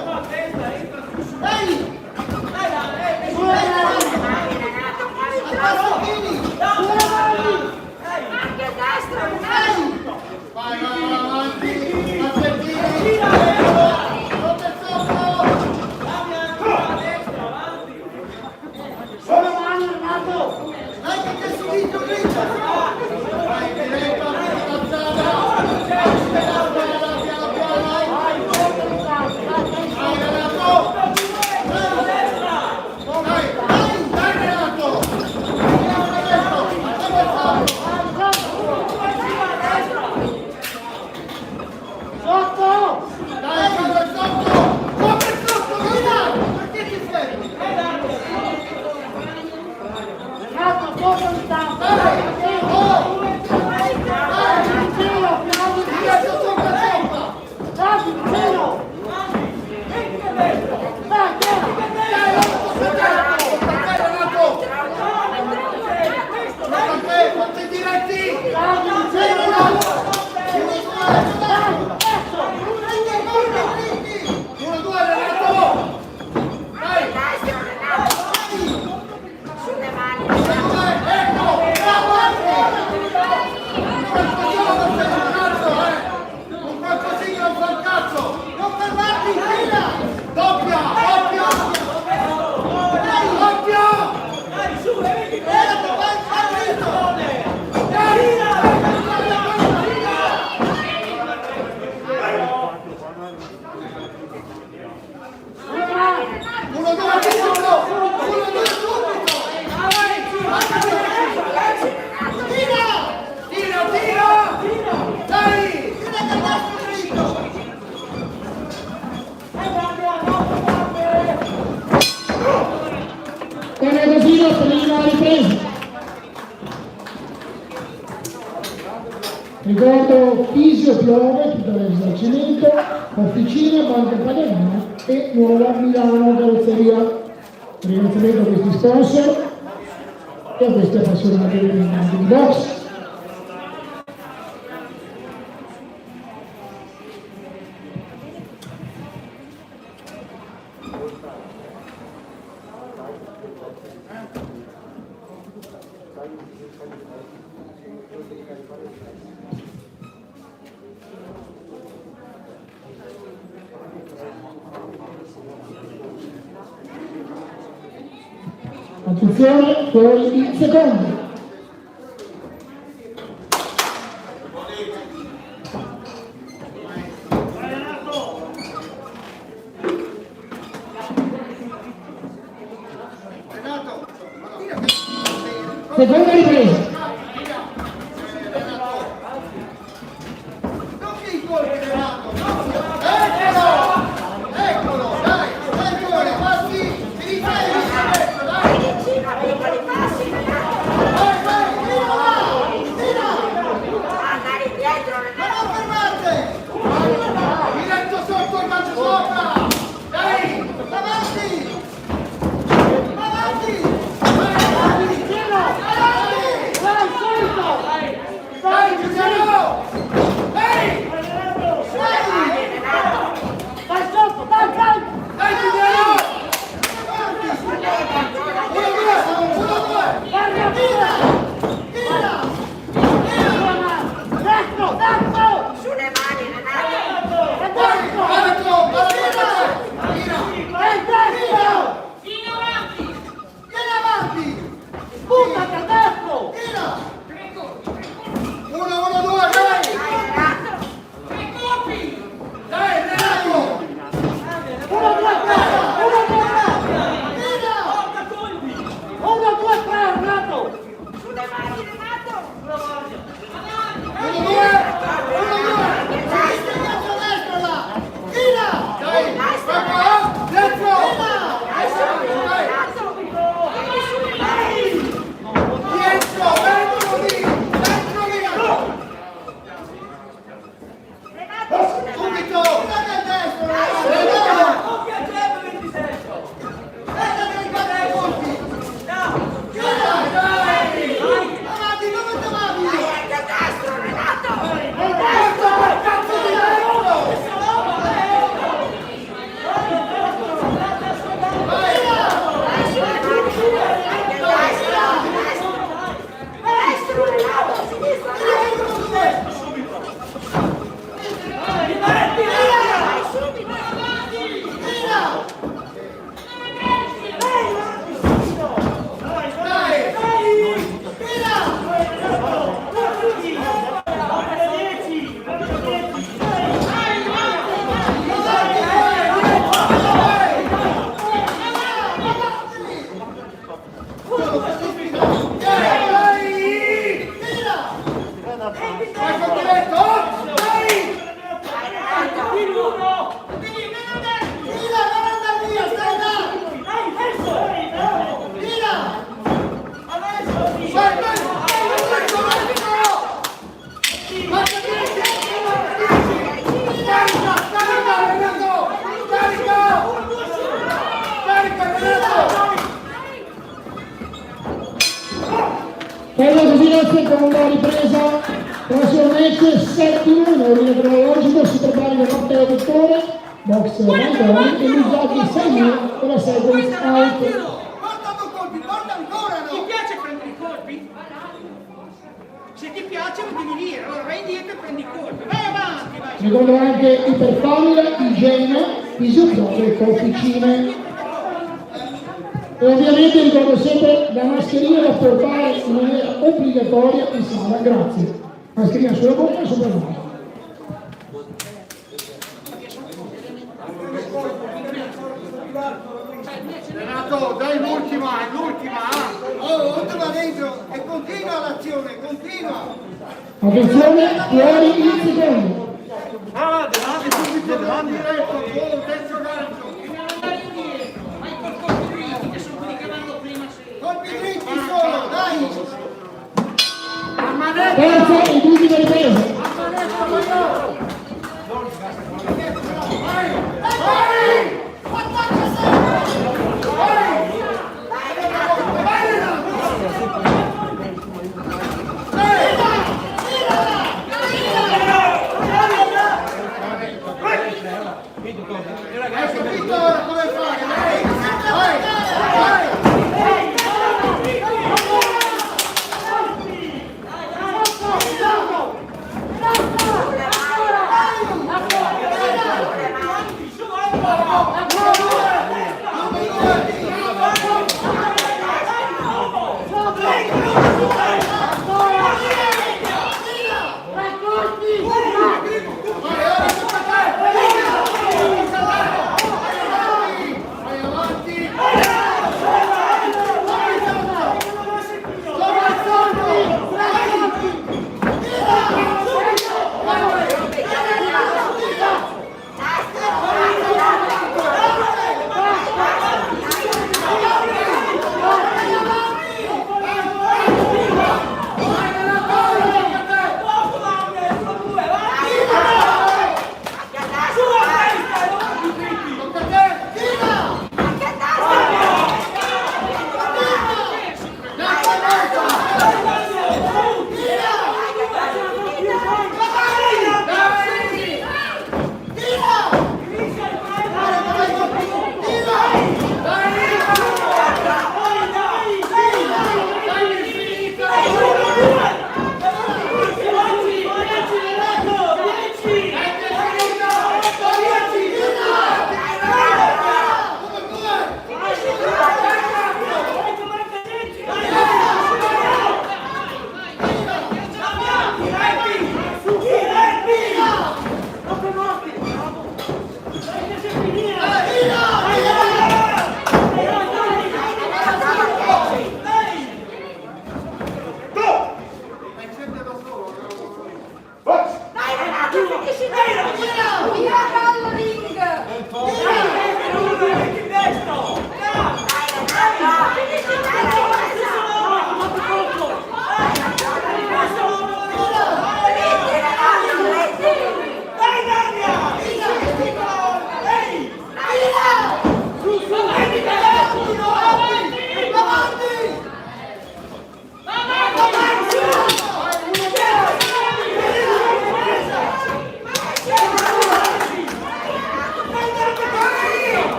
dai, vai avanti, aspettini, sotto e sotto, solo mano Renato, dai che ti hai subito dritto, vai diretto, Cosina prima ripresa. Ricordo Fisio piove, tutto l'esercimento, Officina, Banca Padellina e Nuova Milano Carrozzeria. Ringraziamento a questi sponsor e a questi appassionati di box. Attenzione, poi il secondo. Seconda ripresa. Bella Cosina, seconda ripresa, prossimo match 7-1, in ordine cronologico, si prepara Matteo Dottore, box Manconi e Luzzati 6-1 con la seconds out. Porta colpi, porta ancora, no? Ti piace prendere i colpi? Se ti piace lo devi dire, allora vai indietro e prendi i colpi, vai avanti, vai! Ricordo anche Iperfamila, Igenio, Isotope e Officine. E ovviamente ricordo sempre la mascherina da portare in maniera obbligatoria in sala, grazie. Mascherina sulla bocca e sopra il naso. Renato, dai l'ultima, è l'ultima! Oh, ultima dentro e continua l'azione, continua! Attenzione, fuori il secondo. Ah, davanti subito, davanti diretto, terzo gancio! Devi andare indietro, vai col colpo dritti, che sono quelli che vanno prima sempre. Colpi dritti solo, dai! Terza e ultima ripresa. Hai capito ora come fare? Vai!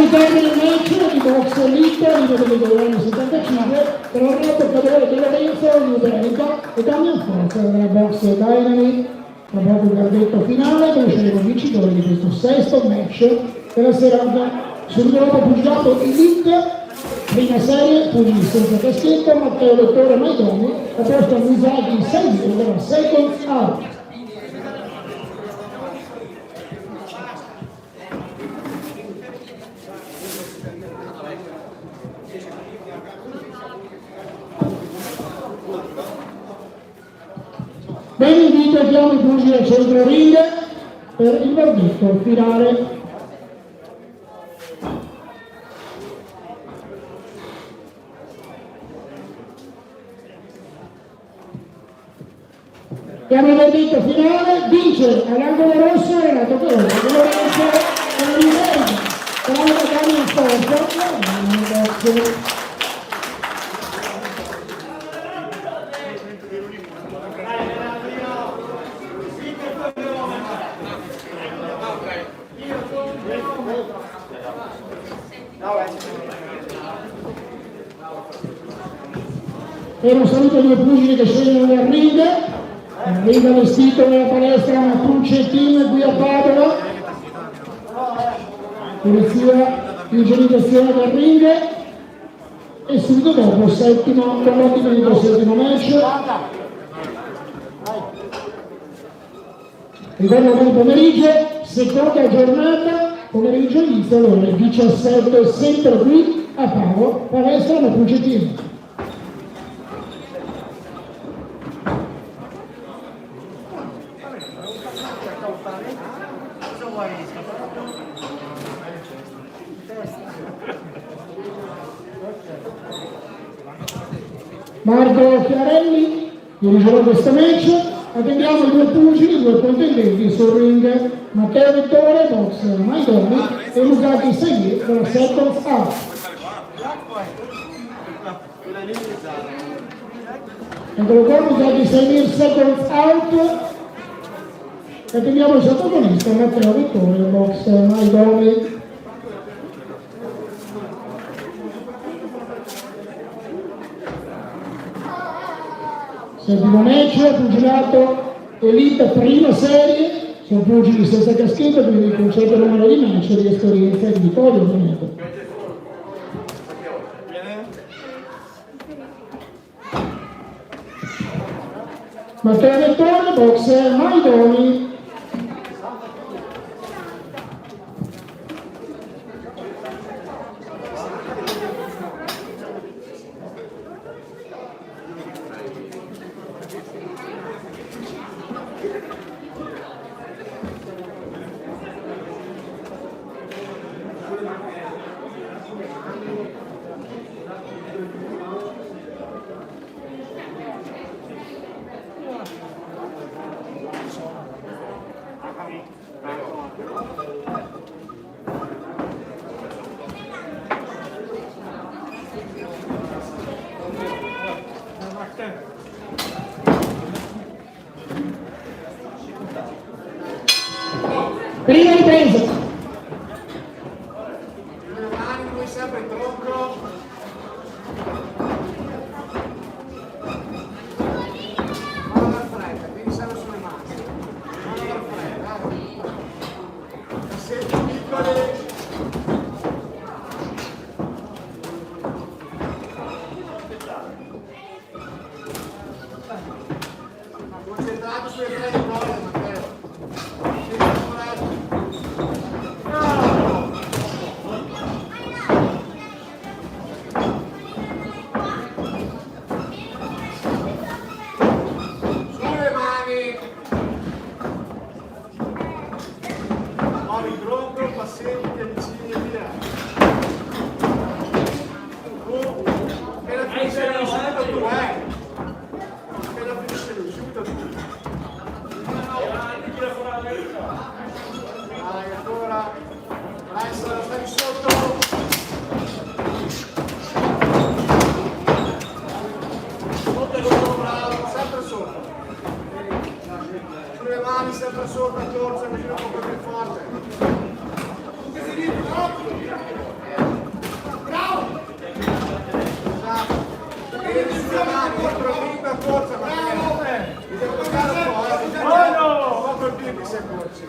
Termine il match di box elite, livello dell'anno 75, per un giocatore di Lorenzo, Lubernica e Damian Forza della box Dynamic. Tra poco il verdetto finale, conosceremo il vincitore di questo sesto match della serata. Subito dopo pugilato elite, prima serie, pugilista senza caschetto, Matteo Dottore Maidoni, opposto a Misagi 6-0 della Seconds Out. Ben invito abbiamo i pugili al centro ring per il verdetto finale. Abbiamo il verdetto finale, vince all'angolo rosso Renato Corona, Lorenzo Oliveira, bravo Damian Forza, e un saluto ai due pugili che scendono dal ring. Arriva vestito nella palestra Mattucci Team qui a Padova, polizia di igienizzazione del ring, e subito dopo settimo combattimento, settimo match. Ricordo buon pomeriggio, seconda giornata, pomeriggio inizio alle ore 17, sempre qui a Padova, palestra Mattucci Team. Cosa vuoi? Marco Chiarelli dirigerà questo match. Attendiamo i due pugili, i due contendenti sul ring: Matteo Vettore, box Maidoni, e Luca Segni della Seconds Out. Eccolo qua, Luca Segni, Seconds Out. Attendiamo il sottoponista Matteo Vettore, box Maidoni. Settimo match, pugilato Elite prima serie, sono pugili senza caschetto, quindi il concetto numero di match di esperienza e di vittoria ovviamente. Matteo Vettore, box Maidoni. Prima ripresa. Le mani, lui sempre in tronco. Non dar fretta, devi sempre sulle mani. Non dar fretta. Senti piccole. Concentrato sulle tre di prove, Matteo. Sulle mani. Muovi il tronco, passetti, avvicini e via. Appena finisce lui, subito tu, Appena finisce lui, subito tu. Dai, ancora. Dai, stai sotto. Bravo, sempre sotto. Sulle mani, sempre sotto, a torsa, così un po' più forte. Bravo! Esatto. E sulle mani, proprio il pinco a forza, ma mi devo toccare un po', un po' il pinco si accorci.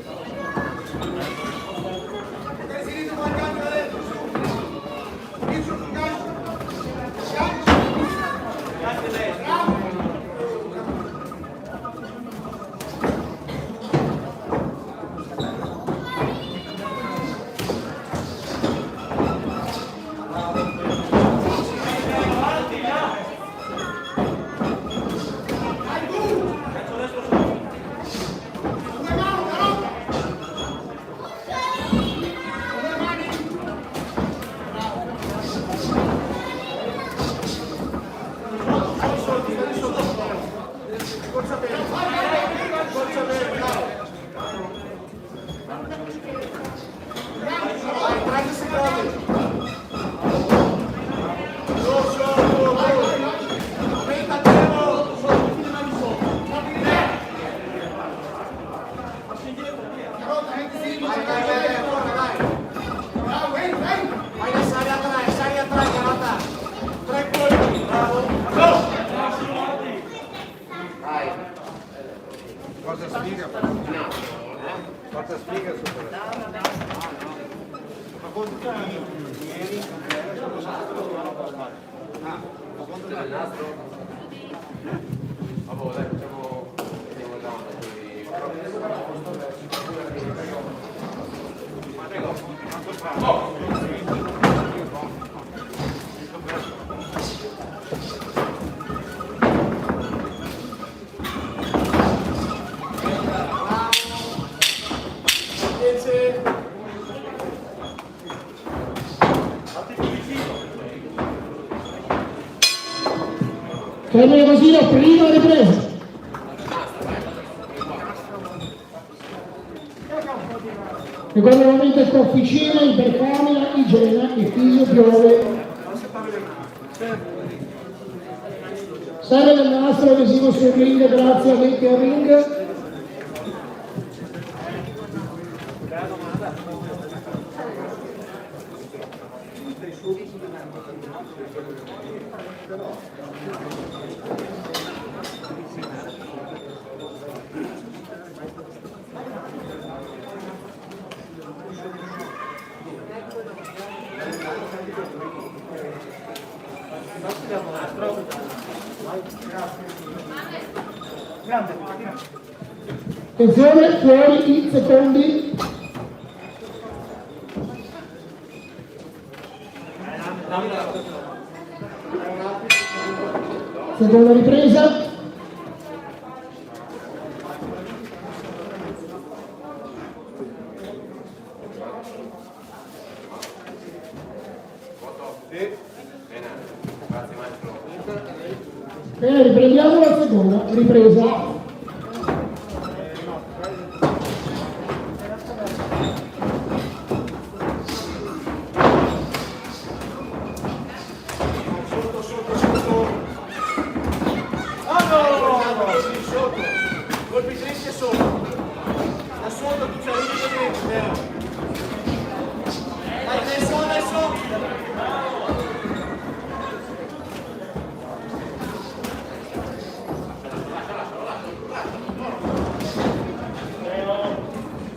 Termine così la prima ripresa. Ricordo nuovamente officina, ipercamera, igiena e fisio piove. Serve del nastro adesivo sul ring, grazie a Vecchio Ring. Attenzione, fuori i secondi. Seconda ripresa. Bene, riprendiamo la seconda ripresa.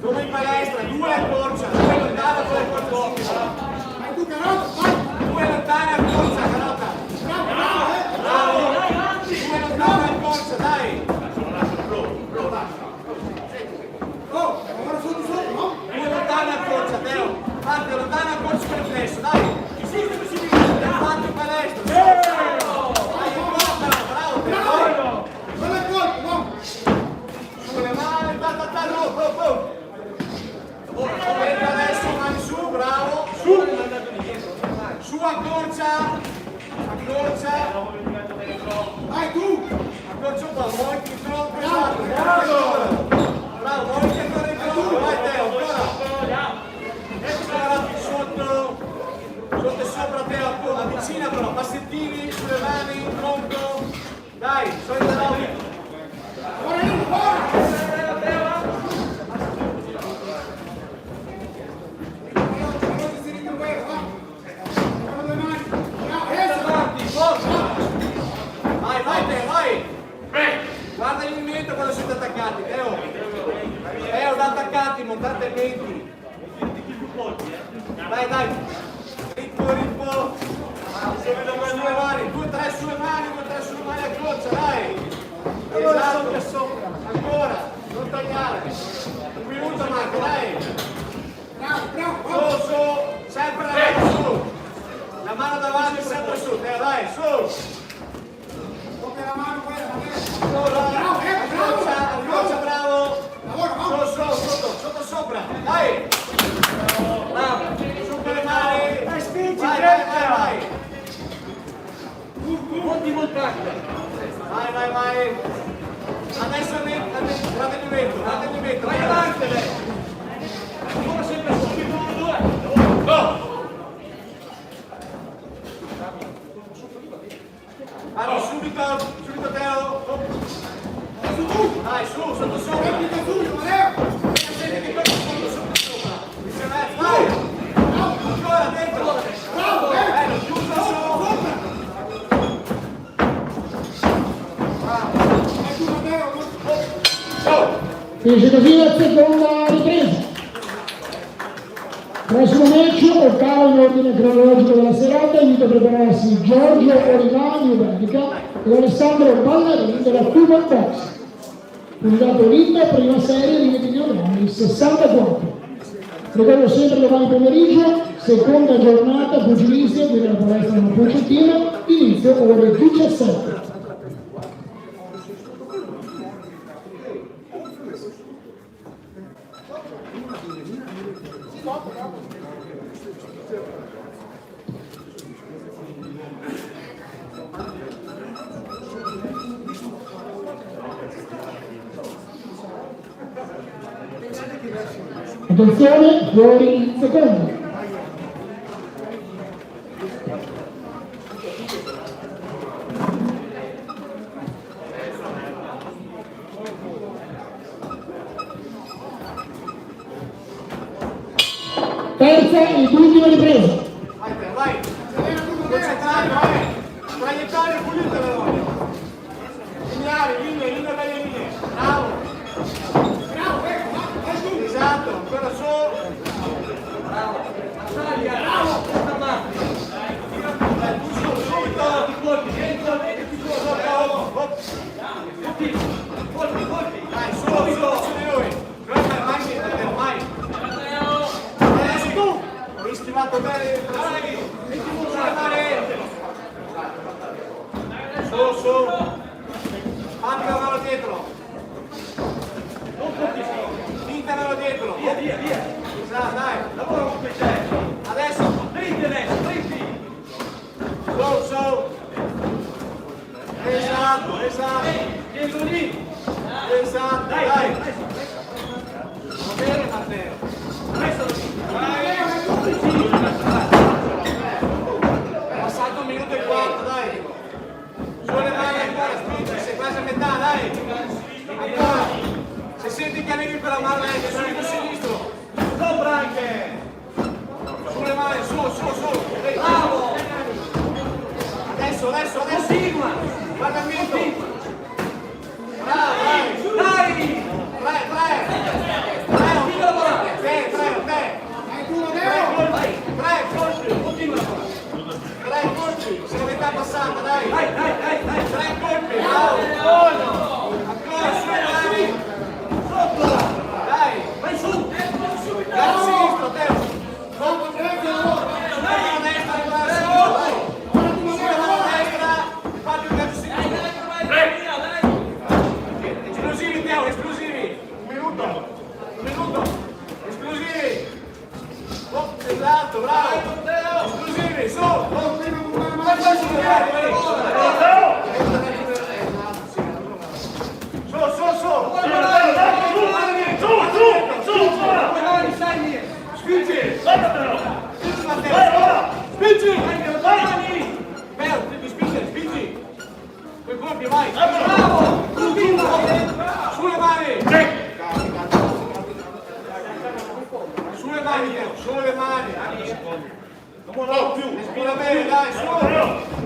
Come in palestra, 2 a corsa, 2 lontane, 2 a corsa. Vai tu Carota, vai! 2 lontane a corsa, Carota! Bravo! 2 lontane a corsa, dai! Oh, ora sotto, no? 2 lontane a corsa, Teo! Fate lontane a corsa per il flesso, dai! Fate in palestra! Vai, bravo, bravo! Guarda il colpo, no? Con le mani, oh! Entra adesso, mani su, bravo! Su accorcia! Vai tu! Accorcia un po', muoviti troppo, esatto! Bravo, muoviti ancora in troppo, vai Teo, ancora! Ancora sotto e sopra Teo, avvicina però, passettini sulle mani, pronto! Dai, solita roba! Vai Teo, vai! Guarda il movimento quando siete attaccati, Teo! Teo, da attaccati, montate il 20! Dai! Ritmo! Sulle mani, 2-3 sulle mani a corsa, dai! Esatto! Ancora! Non tagliare! 1 minuto manca, dai! Su! Sempre la mano su! La mano davanti, sempre su, Teo, dai, su! La mano accorcia, bravo! Sotto, sopra! Dai! Bravo! Su con le mani! Dai, spingi! Vai! Monti montagne! Vai! Adesso trattenimento! Vai avanti! Ancora sempre su! 1, 2! Go! Allora, subito Teo! Dai, su, sotto sopra! Vai! Ancora dentro! Bello, chiuso su! Finisce così la seconda ripresa. Prossimo match, ottavo in ordine cronologico della serata, invito a prepararsi Giorgio Orivani, Ubertica, e Alessandro Ballarini della Cuba Box. Puntato Olimpo, prima serie di 20 kg, 64. Ricordo sempre domani pomeriggio, seconda giornata pugilistica, quindi la palestra una Puccettina, inizio ore 17. Attenzione, fuori il secondo. Terza ed ultima ripresa. Vai, Teo, vai. Concentrato, vai. Traiettoria pulita, Veronio. Linee, belle linee. Bravo. Esatto, ancora su. Bravo. Subito, ti colpi, dentro, colpi. Dai, subito, su di lui. Mai. Adesso tu. Ho istivato bene. Su. Fammi la mano dietro. Fintamelo dietro. Via. Dai. Lavora con te. Adesso. Dritti. Su. Esatto. Dietro lì. Esatto, dai. Va bene, Matteo. Passato 1 minuto e 4, dai. Sulle mani ancora, spingi, sei quasi a metà, dai. Ancora. Se senti che arrivi per la mano, subito sinistro. Sopra anche. Sulle mani, su. Bravo. Adesso. Continua. Guarda il mito. Bravo, dai. 3 colpi, se la metà passata, dai. 3 colpi, bravo. Ancora su, dai. Sotto. Dai. Vai su. Dal sinistro, Teo. Sulla mano destra, ancora sinistro. Sulla mano destra, fatti un calcio sinistro. Esplosivi, Teo, esplosivi. 1 minuto. Esplosivi. Oh, esatto, bravo. Esplosivi, su. Spingi! Quei colpi, vai! Bravo! Sulle mani! Sulle mani! Non più! Respira bene, dai, su!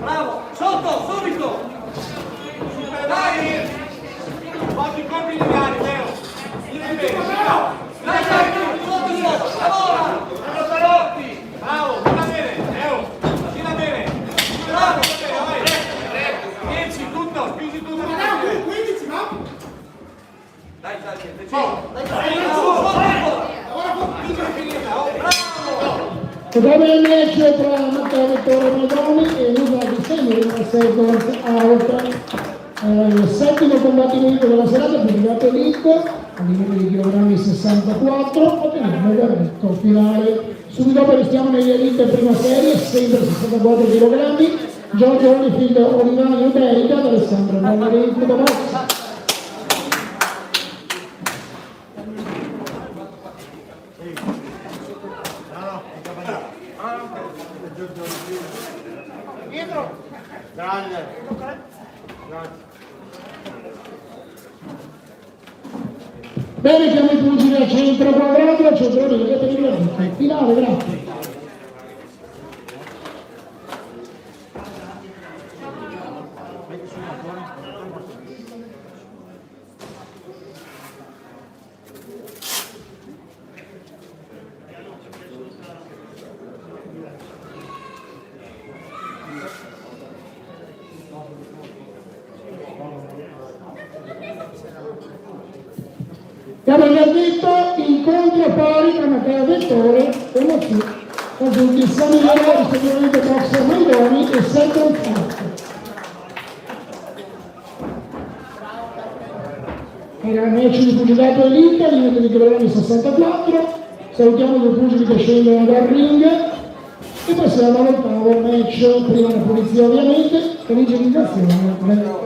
Bravo! Sotto, subito! Super, dai! Fatti i colpi lineari, Leo! Dai, sotto, lavora! Bravo, tira bene, Leo! Tira bene! Bravo! Vai! 10, tutto, spingi tutto! 15, no? Dai, Dopo il match tra Matteo Vettore e Madoni e usa di segno 6 seconds out. Il settimo combattimento della serata per il Elite a livello di chilogrammi 64, otteniamo il verdetto finale. Subito dopo restiamo negli Elite prima serie, sempre 64 kg. Giorgio Holyfield, Olivani Iberica, ed Alessandro Nallarenti da Box. Grande. Bene, chiamo i pugili al centro quadrato, al centro di vedete il verdetto finale, grazie. Abbiamo già detto incontro pari tra Matteo Vettore e Mozzi, raggiunti Samuele, rispettivamente Boxer Maidoni e Sergio Franco. Era il match di pugilato Elite, livello di chilogrammi 64, Salutiamo due pugili che scendono dal ring e passiamo all'ottavo match, prima la pulizia ovviamente e l'igienizzazione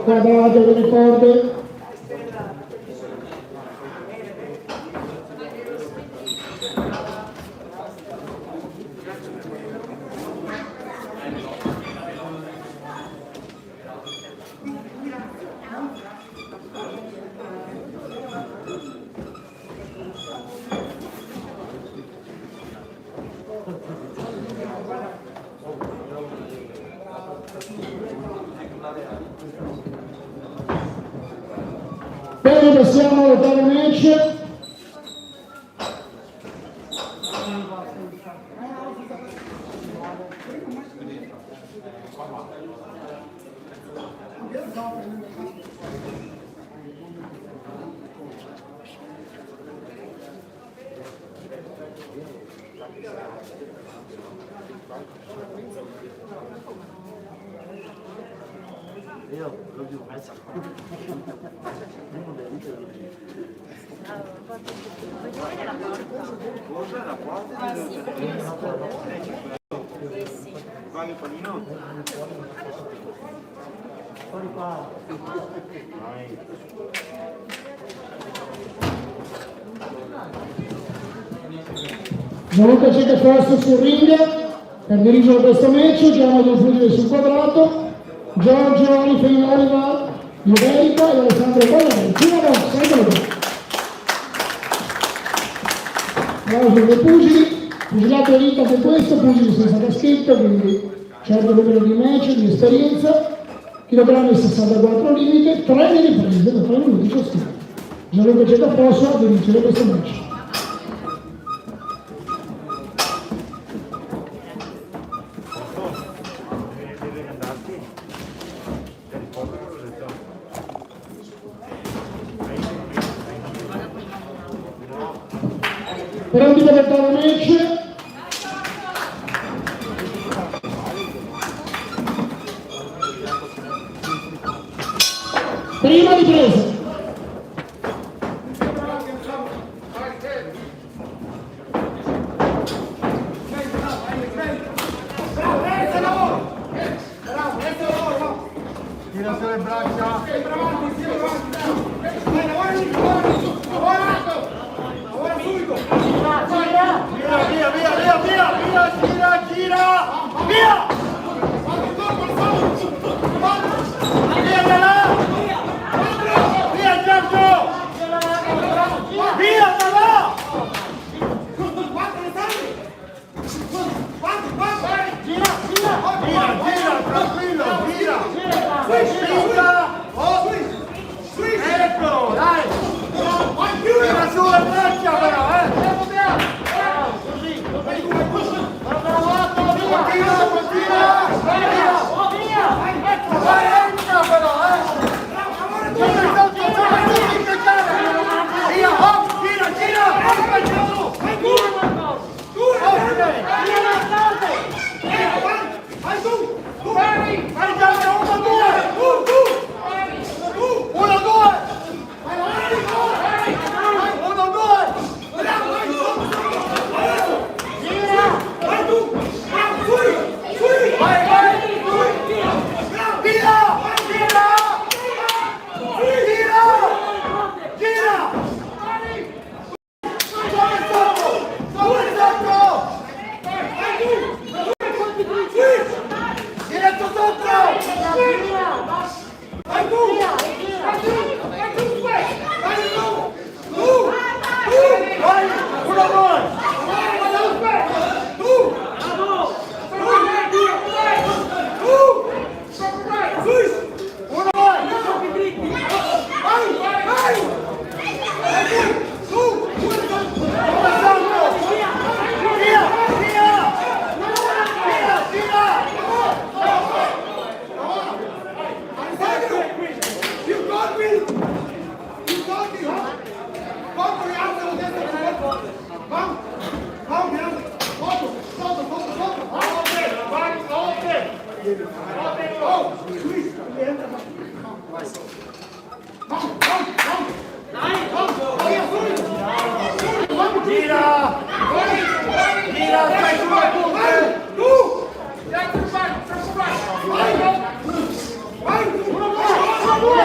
quadrate delle corde. Bene, passiamo all'ottavo match. Vai il panino? Fuori qua. Gianluca Ceccafosso sul ring per dirigere questo match, chiama due pugili sul quadrato, Giorgio Oliva Iberica e Alessandro Ballani. Prima box, eccolo. Applauso dei pugili, pugilato elite anche questo, pugili senza caschetto, quindi certo numero di match, di esperienza, chilogrammi 64 limite, 3 riprese da 3 minuti ciascuno. Gianluca Ceccafosso a dirigere questo match. Pronti per l'ottavo match? Prima ripresa. Tira sulle braccia. Gira! Gira, stai sulle punte! Dai, troppo basso! Vai! Uno, due!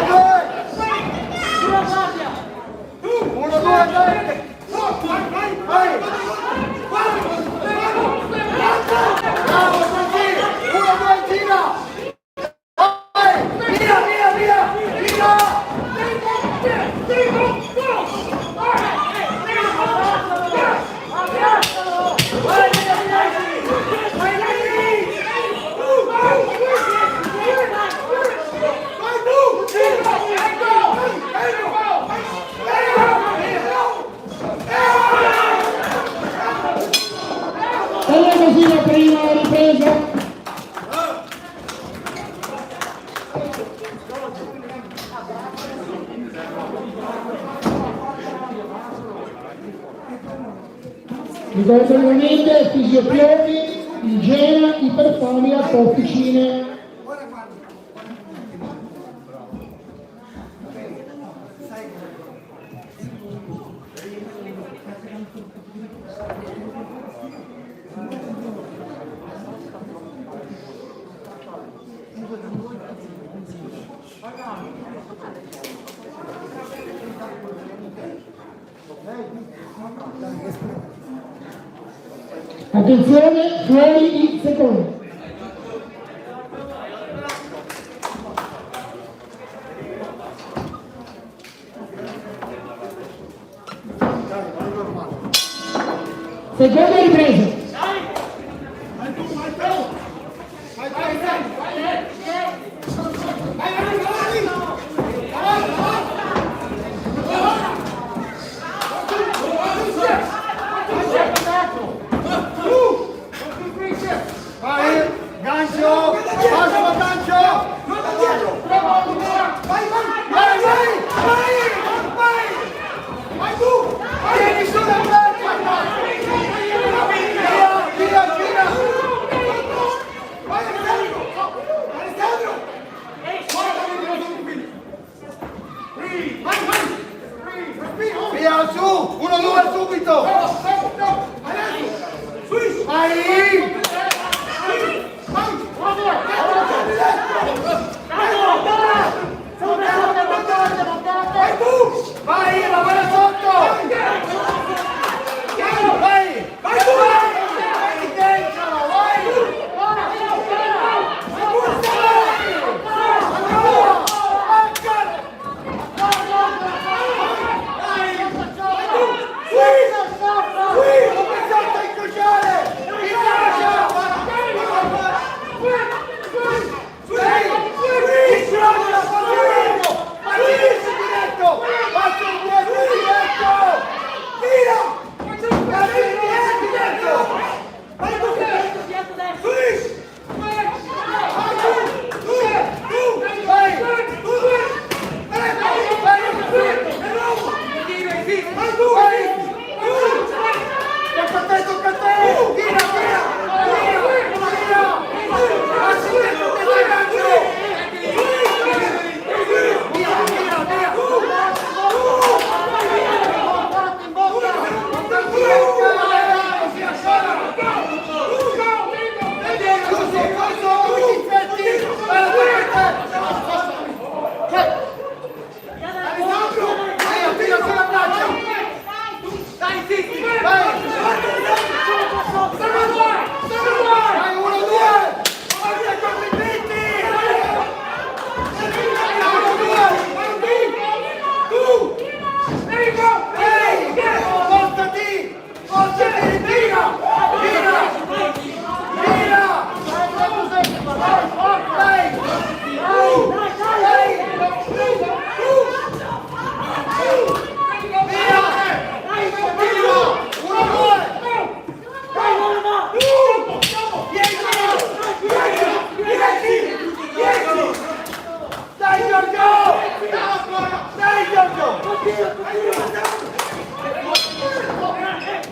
Sulla guardia! Uno, due, dai! Vai! Bravo, così! Uno, due, gira! Vai! Via, via, via! Gira! E così la prima ripresa. Ricordo nuovamente fisiopioni, igiene, iperfamia, officine. Attenzione, fuori il secondo. Seconda ripresa. Vai! Gancio! Massimo gancio! Vai tu! Vieni sulla braccia! Via, via, gira! Vai Alessandro! Via, su! 1-2 subito! Vai! Vai, ma guarda sotto! Vai! Vai tu! Vai dentro! Vai!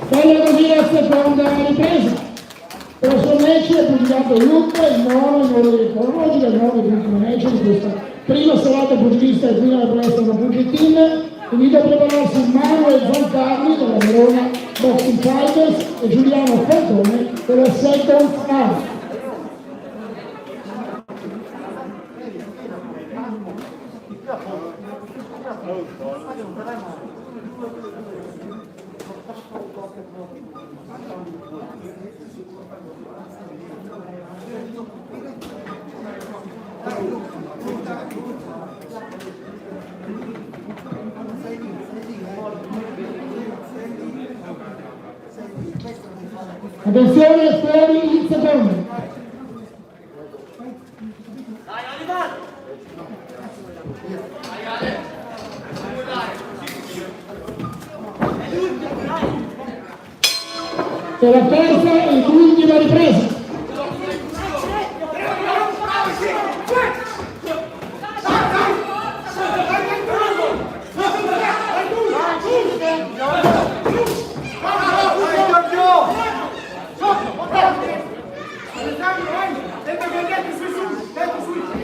Bella così la seconda ripresa. Per il suo match è pubblicato Luca, il nono in ordine cronologico, il 9 ultimo match di questa prima serata pugilista e qui nella palestra da Pugitin. Invito a prepararsi Manuel Zancarli della Verona Boxing Fighters e Giuliano Fantone della Seconds Out. Attenzione, fuori il secondo. C'è la terza e l'ultima ripresa.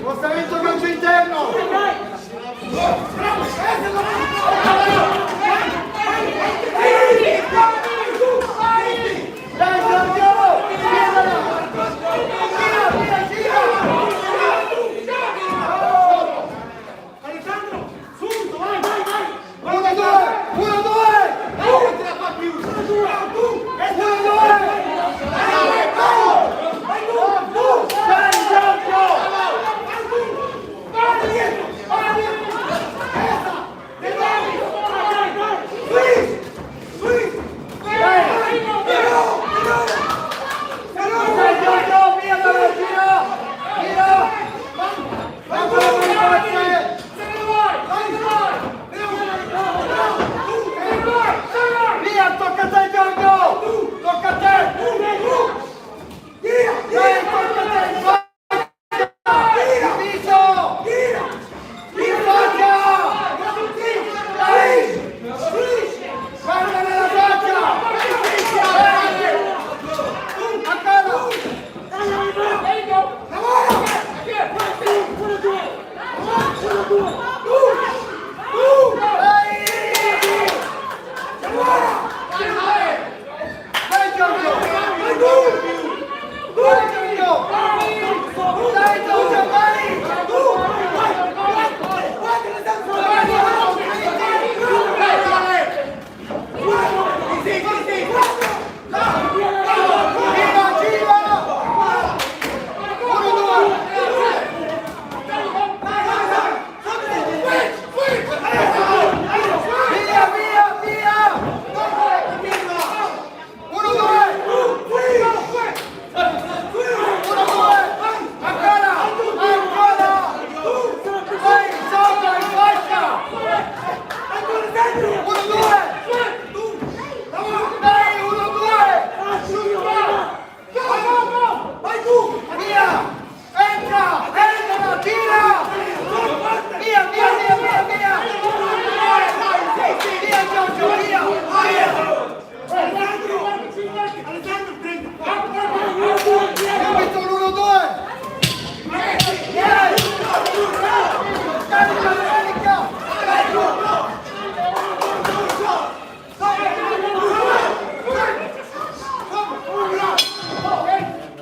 Spostamento calcio interno! Dai Giorgio! Alessandro! Subito, vai, vai, vai! 1, 2! 1, 2! Non te la fa più! 1, 2! 1, 2!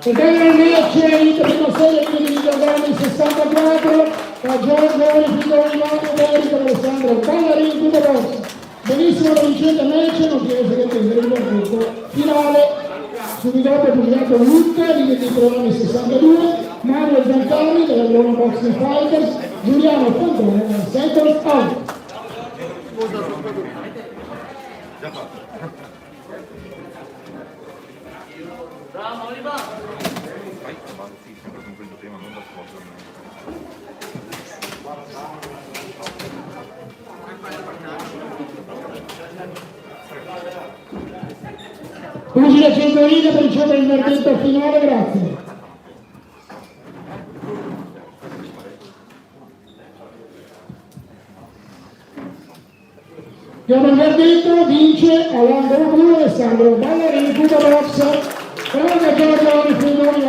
E vengono invece in prima serie di giocatori 64 tra Giorgio Fidoni, Mario Verico, Alessandro Ballarini, tutto rosso. Benissimo la vincente match, non chiede che prendere il verdetto finale. Subito dopo pubblicato Lucca, di programmi 62, Mario Zancani della Verona Boxing Fighters, Giuliano Fantone della Seconds Out. Bravo, Oliva! Vai avanti sempre con quello tema, non da svolgere. Pugile Centolina per ricevere il verdetto finale, grazie. Diamo il verdetto, vince all'angolo blu Alessandro Ballarini, Buda Box, Giorgio Fidoni,